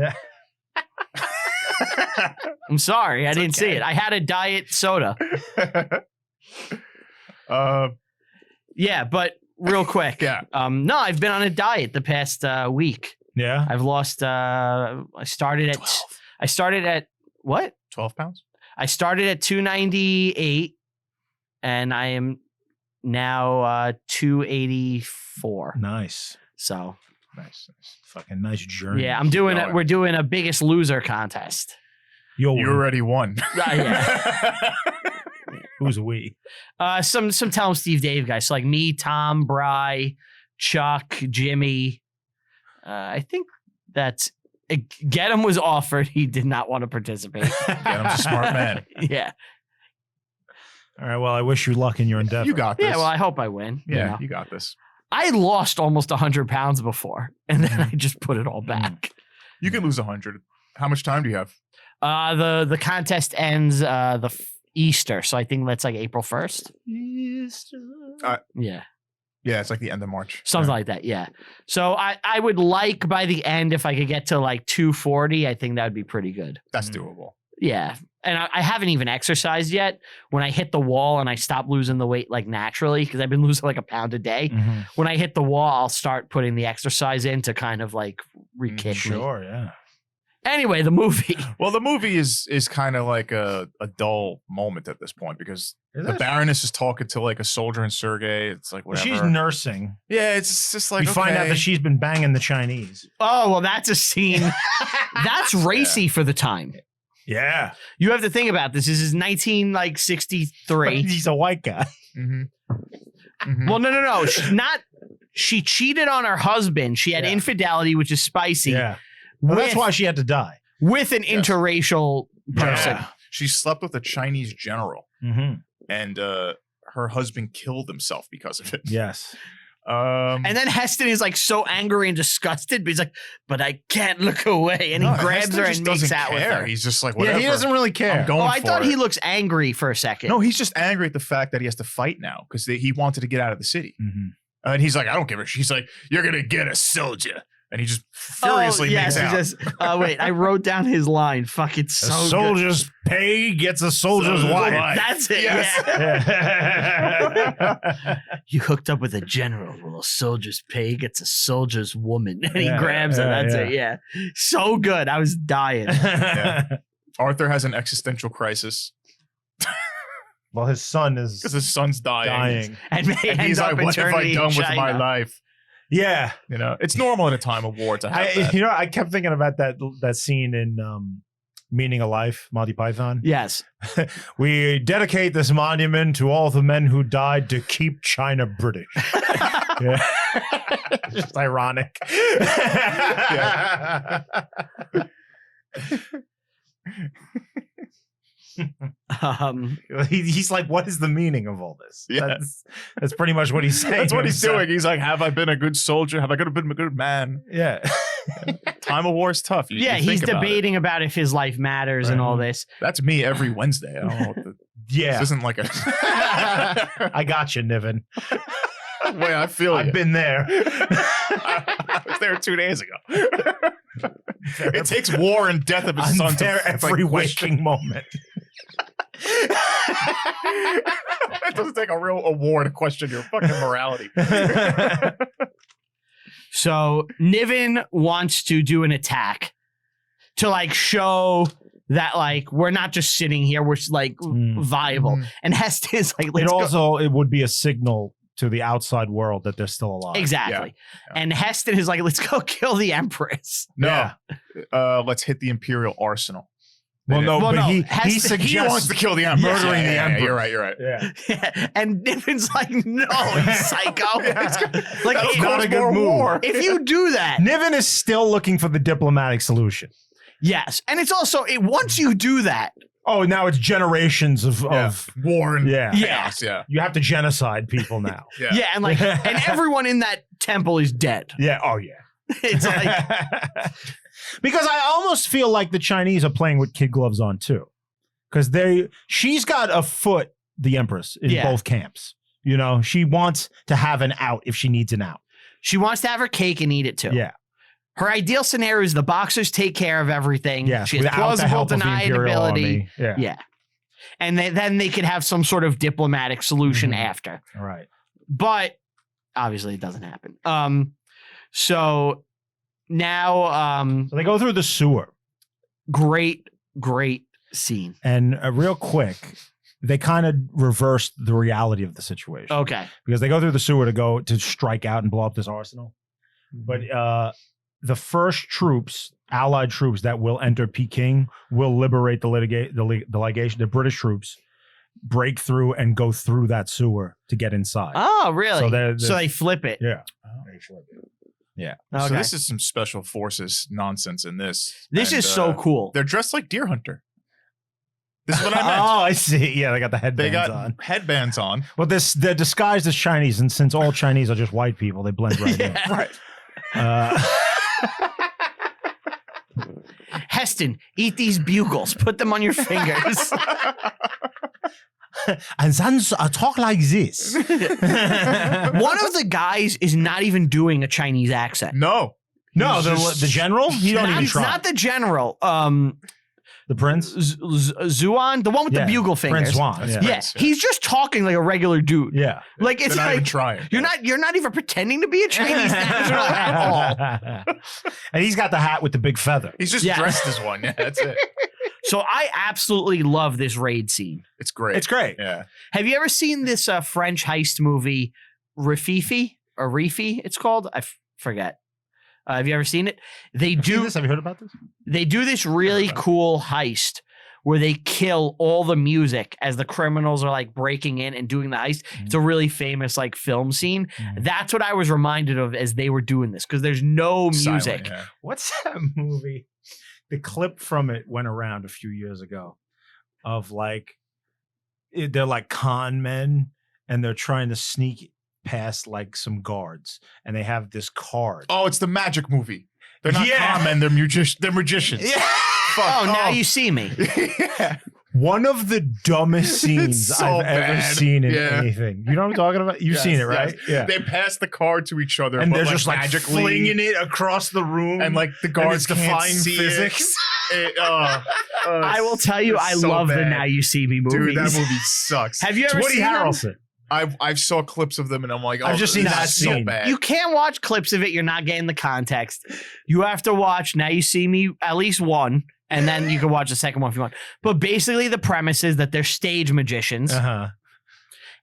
I'm sorry. I didn't see okay. it. I had a diet soda. Yeah, but real quick. Yeah. No, I've been on a diet the past week. Yeah. I've lost. I started at what? 12 pounds. I started at 298, and I am now 284. Nice. So Nice. Fucking nice journey. yeah, I'm doing. going. We're doing a Biggest Loser contest. You'll You win. already won. Yeah. Who's we? Some Tell 'em Steve Dave guys. So like me, Tom, Bry, Chuck, Jimmy. I think that's Get him was offered. He did not want to participate. Adam's a smart man. Yeah. All right. Well, I wish you luck in your endeavor. You got this. Yeah. Well, I hope I win. Yeah, You know? you got this. I lost almost 100 pounds before, and then I just put it all back. You can lose 100. How much time do you have? The contest ends Easter, so I think that's like April 1st. Easter. Yeah. Yeah, it's like the end of March. Something like that, yeah. So I would like by the end, if I could get to like 240, I think that would be pretty good. That's doable. Yeah. And I haven't even exercised yet. When I hit the wall and I stop losing the weight like naturally, because I've been losing like a pound a day. Mm-hmm. When I hit the wall, I'll start putting the exercise in to kind of like re-kick me. Sure, yeah. Anyway, the movie. Well, the movie is kind of like a dull moment at this point because the Baroness is talking to like a soldier in Sergei. It's like whatever. She's nursing. Yeah, it's just like We find out that she's been banging the Chinese. Oh, well, that's a scene. That's racy for the time. Yeah. You have to think about this. This is 1963. He's a white guy. Mm-hmm. Mm-hmm. Well, no. She cheated on her husband. She had infidelity, which is spicy. Yeah. Well, that's why she had to die. With an interracial person. Yeah. She slept with a Chinese general, Mm-hmm. and her husband killed himself because of it. Yes. And then Heston is like so angry and disgusted, but he's like, but I can't look away. And he grabs Heston her just and makes doesn't out with care. her. He's just like, whatever. Yeah, he doesn't really care. I'm going I for thought it. he looks angry for a second. No, he's just angry at the fact that he has to fight now because he wanted to get out of the city. Mm-hmm. And he's like, I don't give a shit. He's like, you're going to get a soldier. And he just furiously makes out. He just, wait, I wrote down his line. Fuck, it's so A soldier's pay gets a soldier's wife. That's it. Yes. Yeah. You hooked up with a general. Well, a soldier's pay gets a soldier's woman. And he grabs her. That's it. Yeah. So good. I was dying. Yeah. Arthur has an existential crisis Well, his son is because his son's dying. And He's like, what have I done with my life? Yeah. You know, it's normal in a time of war to have that. You know, I kept thinking about that scene in Meaning of Life, Monty Python. Yes. We dedicate this monument to all the men who died to keep China British. Yeah. Just ironic. He's like, what is the meaning of all this? Yeah. That's pretty much what he's saying. That's what he's doing. He's like, have I been a good soldier? Have I been a good man? Yeah. Time of war is tough. You He's think about debating about if his life matters and all this. That's me every Wednesday. I don't know what Yeah. This isn't like a... I got you, Niven. Wait, I feel I've been there. I was there 2 days ago. It takes war and death of his I'm son there to every question. waking moment. It doesn't take a real war to question your fucking morality. So Niven wants to do an attack to like show that like we're not just sitting here, we're like viable. And Heston is like, let's go. It would be a signal to the outside world that they're still alive. Exactly. Yeah. And Heston is like, let's go kill the Empress. No. Let's hit the Imperial Arsenal. Well, no, Well, but no, he Heston- suggests He wants to kill the Emperor. murdering the Emperor. You're right. Yeah. And Niven's like, no, you psycho. Like, That's not a good move. if you do that, Niven is still looking for the diplomatic solution. yes. And it's also, once you do that, Oh, now it's generations of war and yeah. chaos. Yeah. You have to genocide people now. yeah, and like, and everyone in that temple is dead. Yeah. Oh, yeah. It's like, Because I almost feel like the Chinese are playing with kid gloves on too, because she's got a foot, the Empress, in both camps. You know, she wants to have an out if she needs an out. she wants to have her cake and eat it too. Yeah. Her ideal scenario is the boxers take care of everything. Yeah. She has without the plausible help of the Imperial deniability. Army. Yeah. Yeah. And then they could have some sort of diplomatic solution after. All right. But obviously it doesn't happen. So now So they go through the sewer. great scene. And real quick, they kind of reversed the reality of the situation. Okay. Because they go through the sewer to strike out and blow up this arsenal. But the first Allied troops that will enter Peking will liberate the legation. The British troops break through and go through that sewer to get inside. Oh, really? So they flip it. Yeah. They flip it. Yeah. Okay. So this is some special forces nonsense in this. This And, is so cool. They're dressed like deer hunter. This is what I meant. Oh, I see. Yeah, they got the They headbands got on. headbands on. Well, they're disguised as Chinese, and since all Chinese are just white people, they blend right in. Right. Heston, eat these bugles. Put them on your fingers. And then talk like this. One of the guys is not even doing a Chinese accent. No. No, He's the general? You don't even It's try. not the general. The prince? Zuan, the one with the bugle fingers. Prince Juan. Yeah. Yeah, he's just talking like a regular dude. Yeah. Like it's They're not even like trying. you're not even pretending to be a Chinese national at all. And he's got the hat with the big feather. He's just Yeah. dressed as one. Yeah, that's it. So I absolutely love this raid scene. It's great. It's great. Yeah. Have you ever seen this French heist movie, Rififi or Rifi? It's called. I forget. Have you ever seen it? They Have you do. seen this? Have you heard about this? They do this really cool heist where they kill all the music as the criminals are like breaking in and doing the heist. It's a really famous like film scene. That's what I was reminded of as they were doing this because there's no music. Silent, yeah. What's that movie? The clip from it went around a few years ago of like, they're like con men and they're trying to sneak past like some guards and they have this card. Oh, it's the magic movie. They're not Yeah. con men. They're magicians. Yeah. Fuck. Oh, now you see me. Yeah. One of the dumbest scenes so I've ever bad. seen in Yeah. anything. You know what I'm talking about? You've Yes, seen it, right? yes. Yeah. They pass the card to each other, And but they're just like magically flinging it across the room. and like the guards it's can't defying see physics. I will tell you, I so love the bad. Now You See Me movies. Dude, that movie sucks. Have you It's ever Woody seen them? Harrelson. I've saw clips of them and I'm like, oh, I've just seen this that is so scene. bad. You can't watch clips of it. You're not getting the context. You have to watch Now You See Me at least one, and then you can watch the second one if you want. But basically, the premise is that they're stage magicians Uh-huh.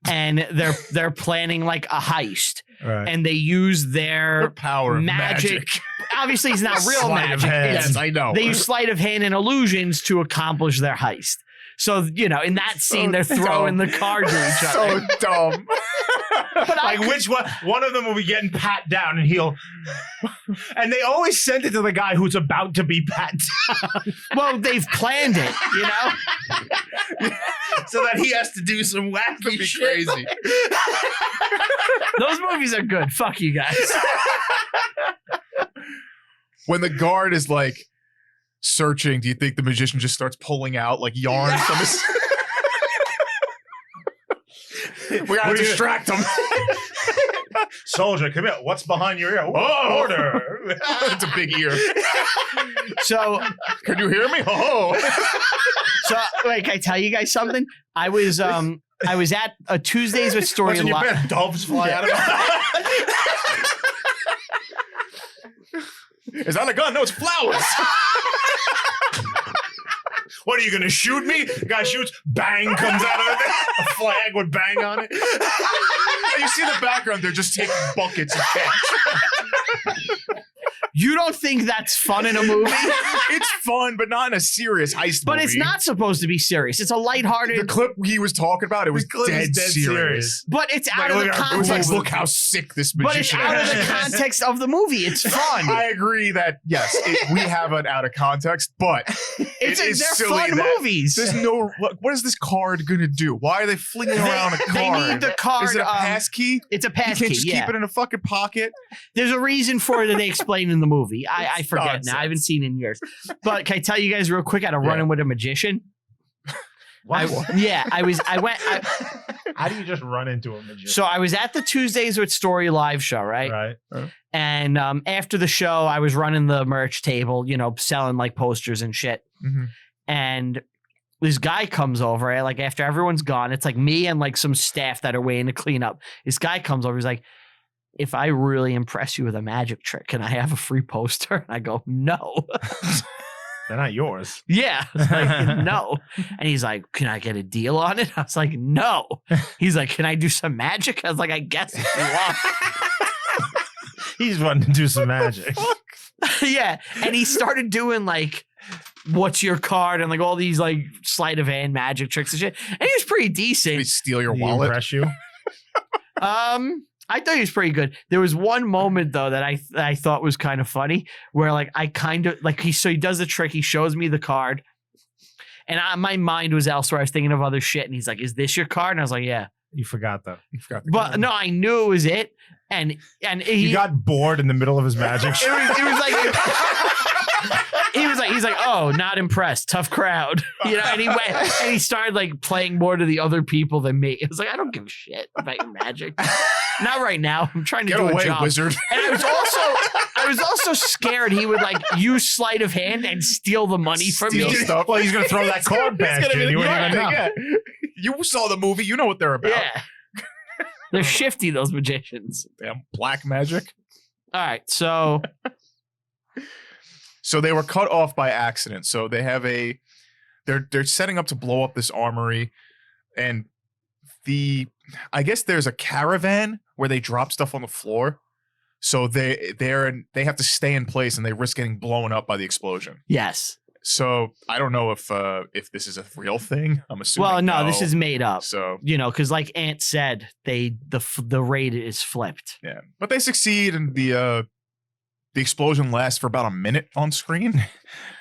and they're planning like a heist, Right. and they use Their their power of magic. Obviously, it's not real Sleight of magic. hand. It's- Yes, I know. They use sleight of hand and illusions to accomplish their heist. So, you know, in that scene, they're throwing the card to each other. so dumb. But I Like which one of them will be getting pat down and and they always send it to the guy who's about to be pat down well, they've planned it, you know? so that he has to do some wacky That'd be shit. crazy. Those movies are good. Fuck you guys. When the guard is like searching, do you think the magician just starts pulling out like yarn from his? We gotta distract him. Soldier, come here. What's behind your ear? Oh! Order. It's a big ear. So, Can you hear me? Oh, wait, can I tell you guys something? I was at a Tuesdays with Story What's in your Live. bed? Doves fly out of it. is that a gun? No, it's flowers. What are you gonna shoot me? The guy shoots, bang comes out of it. A flag with bang on it. You see the background? They're just taking buckets of cash. You don't think that's fun in a movie? It's fun, but not in a serious heist But movie. it's not supposed to be serious. It's a The lighthearted, clip he was talking about, it was clip dead, is dead serious. serious. but it's out Like, of the look at our It was like, context. look how sick this But it's magician out of is. the context of the movie. It's fun. I agree that, yes, we have it out of context, but It's it is they're silly fun that movies. there's no, what is this card going to do? Why are they flinging around a card? They need the card. Is it a pass key? It's a You pass can't key. just Yeah. keep it in a fucking pocket? There's a reason for it that they explain in the movie. I It's forget now. nonsense. I haven't seen in years. But can I tell you guys real quick? I had a run-in with a magician. I went. How do you just run into a magician? So I was at the Tuesdays with Story live show, right? And after the show, I was running the merch table, you know, selling like posters and shit. Mm-hmm. And this guy comes over, like after everyone's gone, it's like me and like some staff that are waiting to clean up. This guy comes over, he's like, if I really impress you with a magic trick, can I have a free poster? And I go, no. They're not yours. Yeah. I was like, no. And he's like, can I get a deal on it? I was like, no. He's like, can I do some magic? I was like, I guess if you want. He's wanting to do some magic. Yeah. And he started doing like, what's your card? And like all these like sleight of hand magic tricks and shit. And he was pretty They decent. steal your Did he wallet. impress you? I thought he was pretty good. There was one moment though that I thought was kind of funny where like I kind of like he does the trick. He shows me the card And my mind was elsewhere. I was thinking of other shit. And he's like, "Is this your card?" And I was like, "Yeah." You forgot though. You forgot the But card. no, I knew it was it. And he You got bored in the middle of his magic. it was like he's like, "Oh, not impressed. Tough crowd." You know, and he went and he started like playing more to the other people than me. It was like, I don't give a shit about your magic. Not right now. I'm trying to Get do away, a job. wizard. And I was also scared he would like use sleight of hand and steal the money from Steal me. stuff. Well, he's gonna throw that card It's past gonna you. be And you the wouldn't even know. yeah. You saw the movie. You know what they're about. Yeah. They're shifty, those magicians. Damn black magic. All right, so So they were cut off by accident. So they have they're setting up to blow up this armory, and I guess there's a caravan where they drop stuff on the floor. So they have to stay in place, and they risk getting blown up by the explosion. yes. So I don't know if this is a real thing. I'm assuming. Well, no, this is made up. So You know, because like Ant said, the raid is flipped. yeah, but they succeed, and the explosion lasts for about a minute on screen.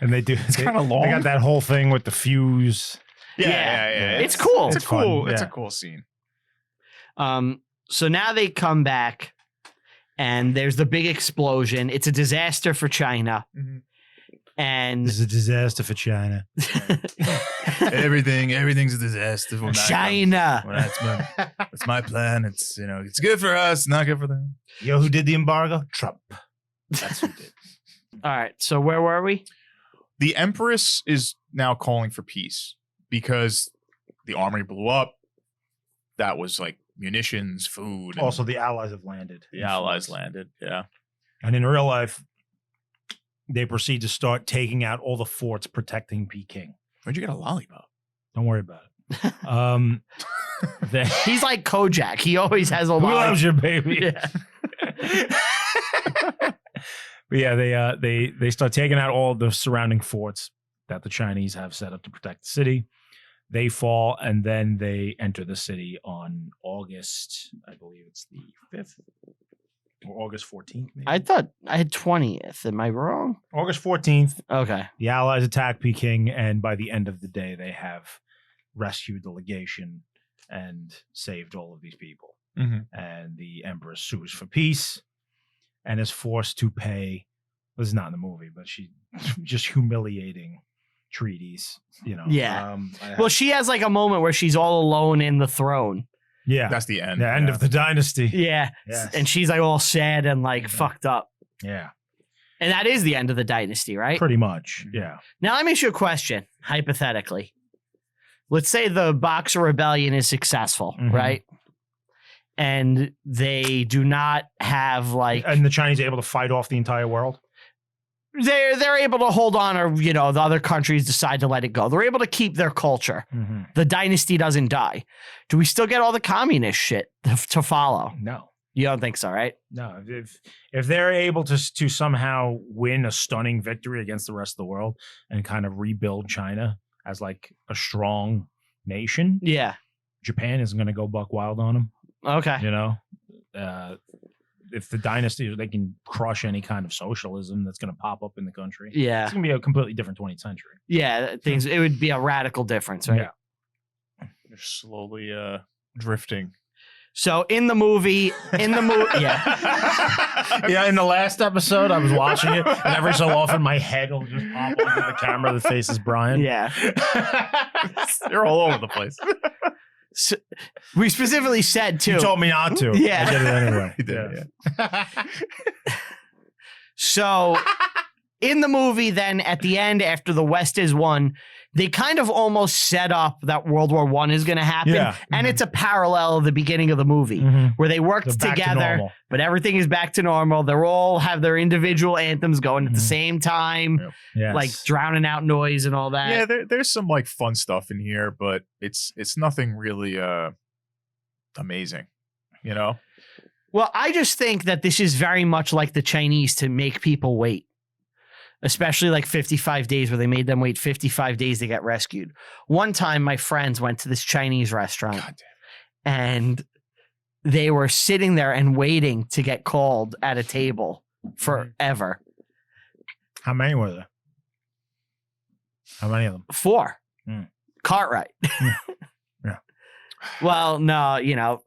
And they do. It's kind of long. They got that whole thing with the fuse. Yeah. It's cool. It's a It's fun, cool. It's a yeah. cool scene. So now they come back, and there's the big explosion. It's a disaster for China, and This is a disaster for China. Everything's a disaster. China. That's my plan. It's it's good for us, not good for them. You know who did the embargo? Trump. That's who did. All right. So where were we? The Empress is now calling for peace because the armory blew up. That was like munitions, food. And Also, the Allies have landed. the Allies landed. Yeah. And in real life, they proceed to start taking out all the forts protecting Peking. Where'd you get a lollipop? Don't worry about it. They, He's like Kojak. He always has a who lot. loves you, baby? Yeah. But yeah, they start taking out all the surrounding forts that the Chinese have set up to protect the city. They fall, and then they enter the city on August, I believe it's the 5th or August 14th. Maybe. I thought I had 20th. Am I wrong? August 14th, Okay. the Allies attack Peking, and by the end of the day, they have rescued the legation and saved all of these people. And the Empress sues for peace and is forced to pay. This is not in the movie, but she just humiliating treaties. You know. Yeah. Well, she has like a moment where she's all alone in the throne. yeah, That's the end. the end of the dynasty. Yeah. Yes. And she's like all sad and like fucked up. Yeah, And that is the end of the dynasty, right? pretty much. Yeah. Now, let me ask you a question, hypothetically. Let's say the Boxer Rebellion is successful, Mhm. right? And they do not have like And the Chinese are able to fight off the entire world. they're able to hold on, or you know, the other countries decide to let it go. They're able to keep their culture. The dynasty doesn't die. Do we still get all the communist shit to follow? No. You don't think so, right? No, if they're able to somehow win a stunning victory against the rest of the world and kind of rebuild China as like a strong nation, Yeah. Japan isn't going to go buck wild on them. Okay. You know, if the dynasty, they can crush any kind of socialism that's going to pop up in the country. Yeah. It's going to be a completely different 20th century. Yeah. Things. It would be a radical difference, right? Yeah. They're slowly drifting. So in the movie, yeah. Yeah, in the last episode, I was watching it, and every so often my head will just pop onto the camera that faces Brian. Yeah. They're all over the place. So, we specifically said too. You told me not to. Yeah. I did it anyway. He did, Yeah. So in the movie, then at the end, after the West is won, they kind of almost set up that World War I is going to happen. Yeah. And it's a parallel of the beginning of the movie where they worked So back to together, normal. but everything is back to normal. They're all have their individual anthems going at the same time, Yep. Yes. like drowning out noise and all that. Yeah, there's some like fun stuff in here, but it's nothing really amazing, you know? Well, I just think that this is very much like the Chinese to make people wait, especially like 55 days where they made them wait 55 days to get rescued. One time, my friends went to this Chinese restaurant God and they were sitting there and waiting to get called at a table forever. How many were there? How many of them? 4. Cartwright. Yeah. Well, no,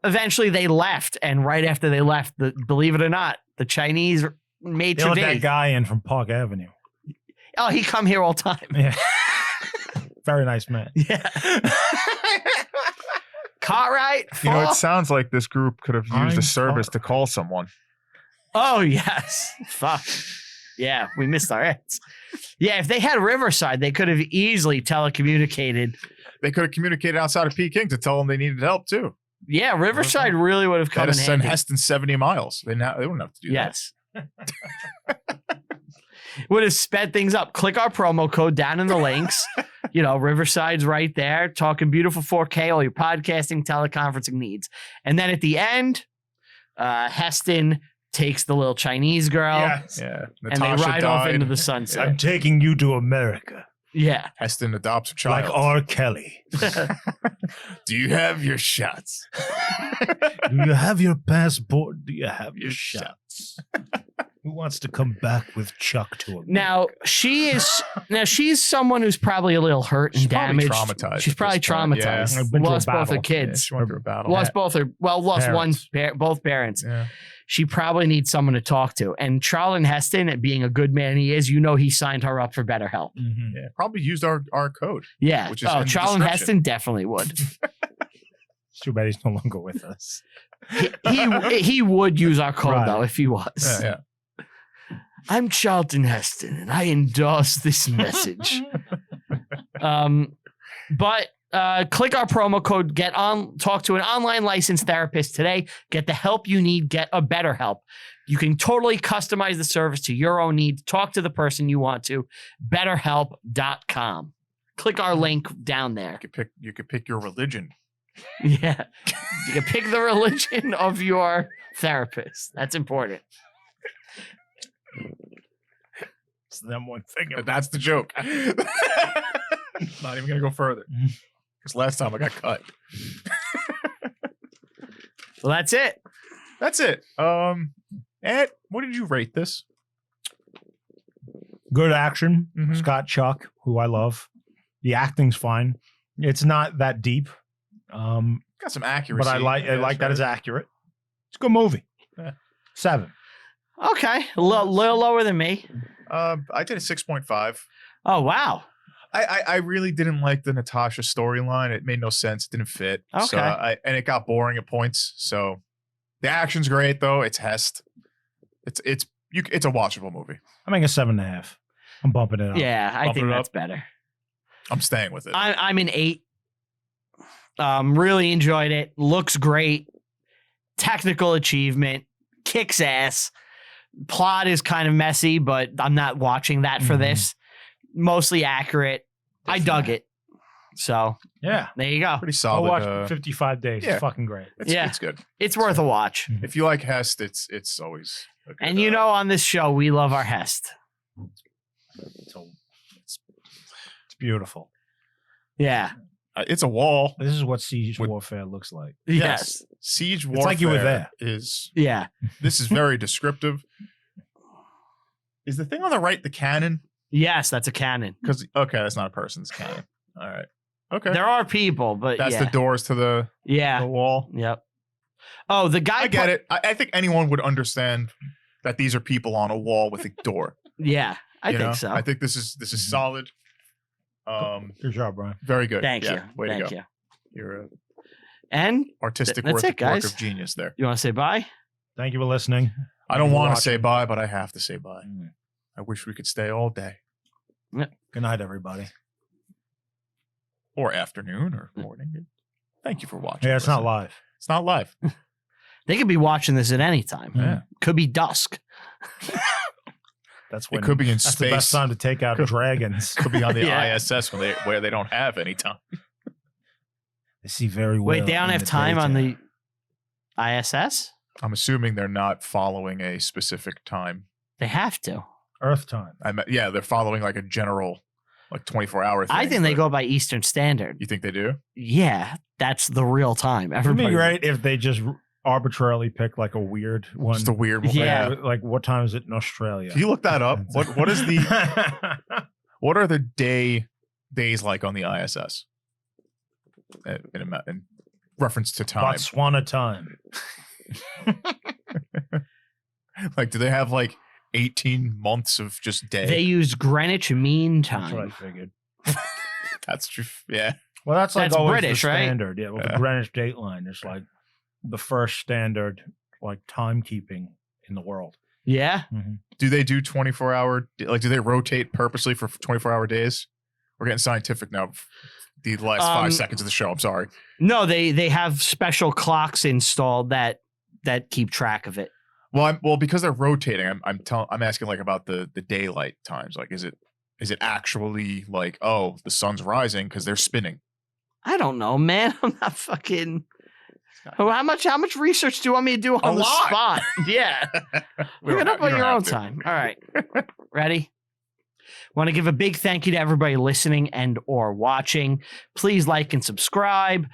eventually they left, and right after they left, believe it or not, the Chinese made They let today. that guy in from Park Avenue. Oh, he come here all time. Yeah. Very nice man. Yeah. Cartwright. It sounds like this group could have used I'm a service to call someone. Oh, yes. Fuck. Yeah, we missed our hits. Yeah, if they had Riverside, they could have easily telecommunicated. They could have communicated outside of Peking to tell them they needed help too. Yeah, Riverside really would have They come had in to send handy. Heston 70 miles. They wouldn't have to do Yes. Would have sped things up. Click our promo code down in the links. Riverside's right there. Talking beautiful 4K, all your podcasting, teleconferencing needs. And then at the end, Heston takes the little Chinese girl. Yes. that. Yeah. And they Natasha ride off died. into the sunset. I'm taking you to America. Yeah. Heston adopts a child. Like R. Kelly. Do you have your shots? Do you have your passport? Do you have your shots? Who wants to come back with Chuck to America? She's someone who's probably a little hurt and She's probably damaged. traumatized She's at probably this point, yeah. traumatized. I've been to a Lost both her battle. Yeah, kids. she went through a battle. Lost both both parents. Yeah. She probably needs someone to talk to. And Charlton Heston, being a good man he is, he signed her up for BetterHelp. Mhm. Yeah, probably used our code. Yeah. Which is in the Charlton description. Heston definitely would. It's too bad he's no longer with us. he would use our code Right. though if he was. Yeah. I'm Charlton Heston and I endorse this message. But click our promo code, talk to an online licensed therapist today. Get the help you need, get a BetterHelp. You can totally customize the service to your own needs. Talk to the person you want to. BetterHelp.com. Click our link down there. You could pick your religion. Yeah. You can pick the religion of your therapist. That's important. It's them one thing. That's the joke. Not even gonna go further. Because last time I got cut. Well, that's it. That's it. Ed, what did you rate this? Good action. Mhm. Scott Chuck, who I love. The acting's fine. It's not that deep. Got some accuracy. But I like that it's accurate. It's a good movie. Yeah. 7. Okay. A little lower than me. I did a 6.5. Oh, wow. I really didn't like the Natasha storyline. It made no sense. It didn't fit. Okay. So and it got boring at points. So the action's great though. It's Hest. It's a watchable movie. I'm making a 7.5. I'm bumping it up. Yeah, I Bump think it that's up. better. I'm staying with it. I'm an 8. Really enjoyed it. Looks great. Technical achievement. Kicks ass. Plot is kind of messy, but I'm not watching that for Mhm. this. Mostly accurate. I dug it. So Yeah. there you go. Pretty I'll solid. watch 55 days. yeah. It's fucking great. Yeah. It's good. It's worth a watch. If you like Hest, it's always a good, And on this show, we love our Hest. It's beautiful. Yeah. it's a wall. This is what siege With- warfare looks like. Yes. Siege It's warfare like you were there. is Yeah. this is very descriptive. Is the thing on the right the cannon? Yes, that's a cannon. Because okay, that's not a person's cannon. All right. Okay. There are people, but That's yeah. the doors to the Yeah. wall. Yep. Oh, the guy. I get it. I think anyone would understand that these are people on a wall with a door. Yeah, I you think know? so. I think this is Mhm. solid. Good job, Brian. Very good. Thank Yeah, you. Way Thank to go. you. You're a And artistic That's work, it, guys. work of genius there. you want to say bye? Thank you for listening. I don't for want to say watching. bye, but I have to say bye. Mm. I wish we could stay all day Good night, everybody. or afternoon or morning. Thank you for watching. Yeah, it's not Listen. live. It's not live. They could be watching this at any time. Yeah. Could be dusk. That's when It could be in that's the best space. time to take out Could- dragons. Could be on the Yeah. ISS where they don't have any time. They see very well. Wait, they don't in have the time on daytime. the ISS? I'm assuming they're not following a specific time. They have to. Earth time. Yeah, they're following like a general, like 24-hour thing. I think they but- go by Eastern Standard. You think they do? Yeah, that's the real time. It would Everybody. be great if they just arbitrarily pick like a weird one. Just a weird one. Yeah. Like what time is it in Australia? Can you look that up? What is the what are the day days like on the ISS? In reference to time. Botswana time. Like, do they have like 18 months of just day? They use Greenwich Mean That's what I Time. figured. That's true. Yeah. Well, that's like That's always British, the right? standard. Yeah, well, the Greenwich Dateline is like the first standard like timekeeping in the world. Yeah. Do they do 24-hour? Like, do they rotate purposely for 24-hour days? We're getting scientific now. The last 5 seconds of the show. I'm sorry. No, they have special clocks installed that keep track of it. Well, because they're rotating, I'm asking like about the daylight times. Like, is it actually like, oh, the sun's rising because they're spinning? I don't know, man. I'm not fucking. How much research do you want me to do on A the lot. spot? Yeah. Look it up on your own time. All right. Ready? Want to give a big thank you to everybody listening and or watching. Please like and subscribe.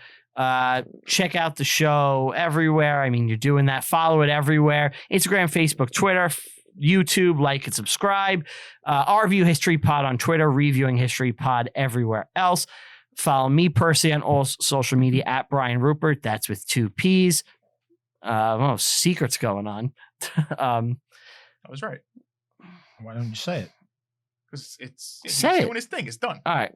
Check out the show everywhere. I mean, you're doing that. Follow it everywhere. Instagram, Facebook, Twitter, YouTube. Like and subscribe. Our Review History Pod on Twitter. Reviewing History Pod everywhere else. Follow me personally on all social media at Brian Rupert. That's with 2 P's. Secrets going on. I was right. Why don't you say it? Because he's Say it. doing his thing. It's done. All right.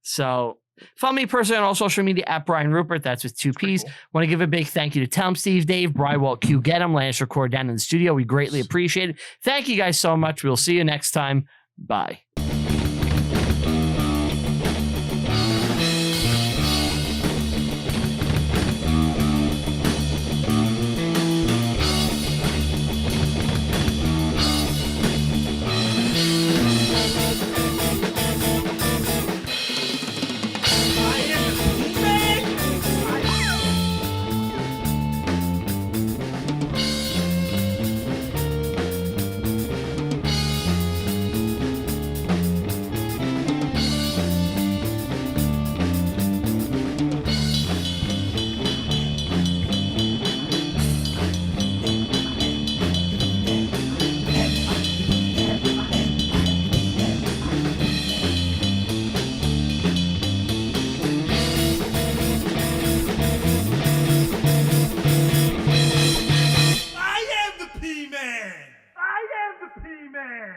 So follow me personally on all social media at Brian Rupert. That's with 2 P's. Cool. Want to give a big thank you to Tom, Steve, Dave, Brywalt, Q, Get 'em, Lannister Core down in the studio. We greatly appreciate it. Thank you guys so much. We'll see you next time. Bye. I am the P-Man!